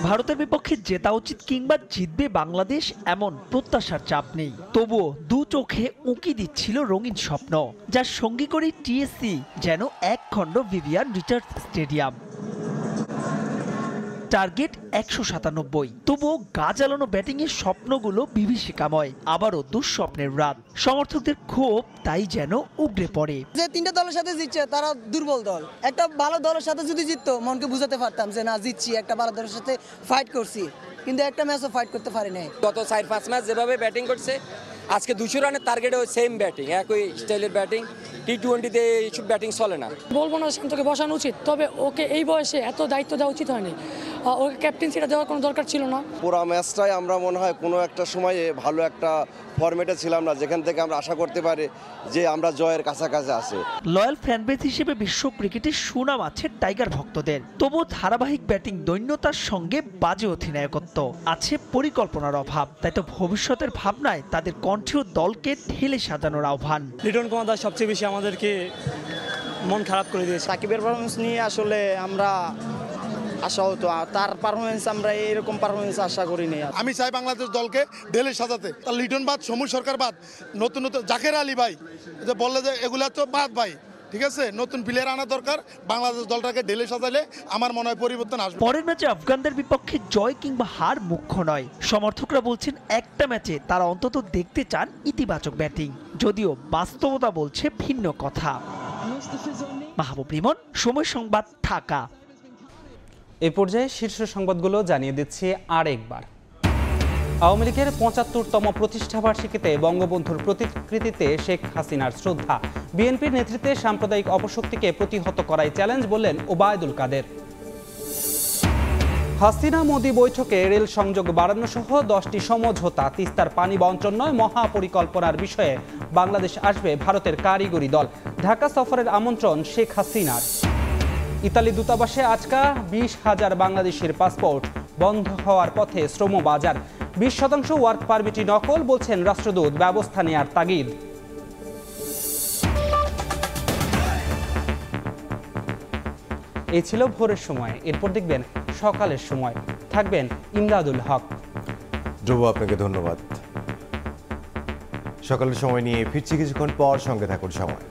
ভারতের বিপক্ষে জেতা উচিত কিংবা জিতবে বাংলাদেশ, এমন প্রত্যাশার চাপ নেই। তবুও দু চোখে উঁকি দিচ্ছিল রঙিন স্বপ্ন, যার সঙ্গী করে টিএসসি যেন একখণ্ড ভিভিয়ান রিচার্ডস স্টেডিয়াম। টার্গেট 197, তবুও গা জ্বালানো ব্যাটিংয়ের স্বপ্নগুলো বিভীষিকাময়, আবারও দুঃস্বপ্নের রাত। সমর্থকদের ক্ষোভ তাই যেন উগড়ে পড়ে। যে 3টা দলের সাথে জিতছে তারা দুর্বল দল, একটা ভালো দলের সাথে যদি জিততো মনকে বুঝাতে পারতাম যে না জিতছি, একটা ভালো দলের সাথে ফাইট করছি, কিন্তু একটা ম্যাচও ফাইট করতে পারি নাই। গত 4-5 ম্যাচ যেভাবে ব্যাটিং করছে, আজকে 200 রানের টার্গেটে সেম ব্যাটিং, একই স্টাইলের ব্যাটিং। টি-20তে এইসব ব্যাটিং চলে না। বলবো না শান্তকে বসানো উচিত, তবে ওকে এই বয়সে এত দায়িত্ব দেওয়া উচিত হয়নি। ওকে ক্যাপ্টেন্সিটা দেওয়ার কোনো দরকার ছিল না। পুরো ম্যাচটাই আমরা মনে হয় কোনো একটা সময়ে ভালো একটা ফরম্যাটে ছিলাম না, যেখান থেকে আমরা আশা করতে পারি যে আমরা জয়ের কাছাকাছি আছি। লয়াল ফ্যানবেস হিসেবে বিশ্ব ক্রিকেটের সুনাম আছে টাইগার ভক্তদের, তবু ধারাবাহিক ব্যাটিং দৈন্যতার সঙ্গে বাজে অধিনায়কত্ব, আছে পরিকল্পনার অভাব। তাই তো ভবিষ্যতের ভাবনায় তাদের কণ্ঠেও দলকে ঢেলে সাজানোর আহ্বান। লিটন কুমার দাস সবচেয়ে বেশি আমাদেরকে মন খারাপ করে দিয়েছে। সাকিবের পারফরমেন্স নিয়ে আসলে আমরা আশা হতো, আর তার পারফরমেন্স আমরা এরকম পারফরমেন্স আশা করিনি। আমি চাই বাংলাদেশ দলকে ঢেলে সাজাতে। তার লিটন বাদ, সমু সরকার বাদ, নতুন নতুন জাকের আলী ভাই যে বললে যে এগুলা তো বাদ ভাই, ঠিক আছে, নতুন প্লেয়ার আনা দরকার। বাংলাদেশ দলটাকে ঢেলে সাজালে আমার মনে হয় পরিবর্তন আসবে। পরের ম্যাচে আফগানদের বিপক্ষে জয় কিংবা হার মুখ্য নয়। সমর্থকরা বলছেন একটা ম্যাচে তারা অন্তত দেখতে চান ইতিবাচক ব্যাটিং, যদিও বাস্তবতা বলছে ভিন্ন কথা। মাহবুব রিমন, সময় সংবাদ, ঢাকা। এ পর্যায়ে শীর্ষ সংবাদগুলো জানিয়ে দিচ্ছি আরেকবার। আওয়ামী লীগের ৭৫তম প্রতিষ্ঠাবার্ষিকীতে বঙ্গবন্ধুর প্রতিকৃতিতে শেখ হাসিনার শ্রদ্ধা। বিএনপির নেতৃত্বে সাম্প্রদায়িক অপশক্তিকে প্রতিহত করাই চ্যালেঞ্জ বললেন ওবায়দুল কাদের। হাসিনা মোদি বৈঠকে রেল সংযোগ বাড়ানো সহ 10টি সমঝোতা, তিস্তার পানি বন্টন নয় মহাপরিকল্পনার বিষয়ে বাংলাদেশ আসবে ভারতের কারিগরি দল। ঢাকা সফরের আমন্ত্রণ শেখ হাসিনার। ইতালি দূতাবাসে আজকা 20,000 বাংলাদেশের পাসপোর্ট। বন্ধ হওয়ার পথে শ্রম বাজার। 20% ওয়ার্ক পারমিটই নকল, বলছেন রাষ্ট্রদূত, ব্যবস্থা নেয়ার তাগিদ। এই ছিল ভোরের সময়, এরপর দেখবেন সকালের সময়। থাকবেন ইমদাদুল হক। ধ্রুব, আপনাকে ধন্যবাদ। সকালের সময় নিয়ে ফিরছি কিছুক্ষণ পর, সঙ্গে থাকুন সময়।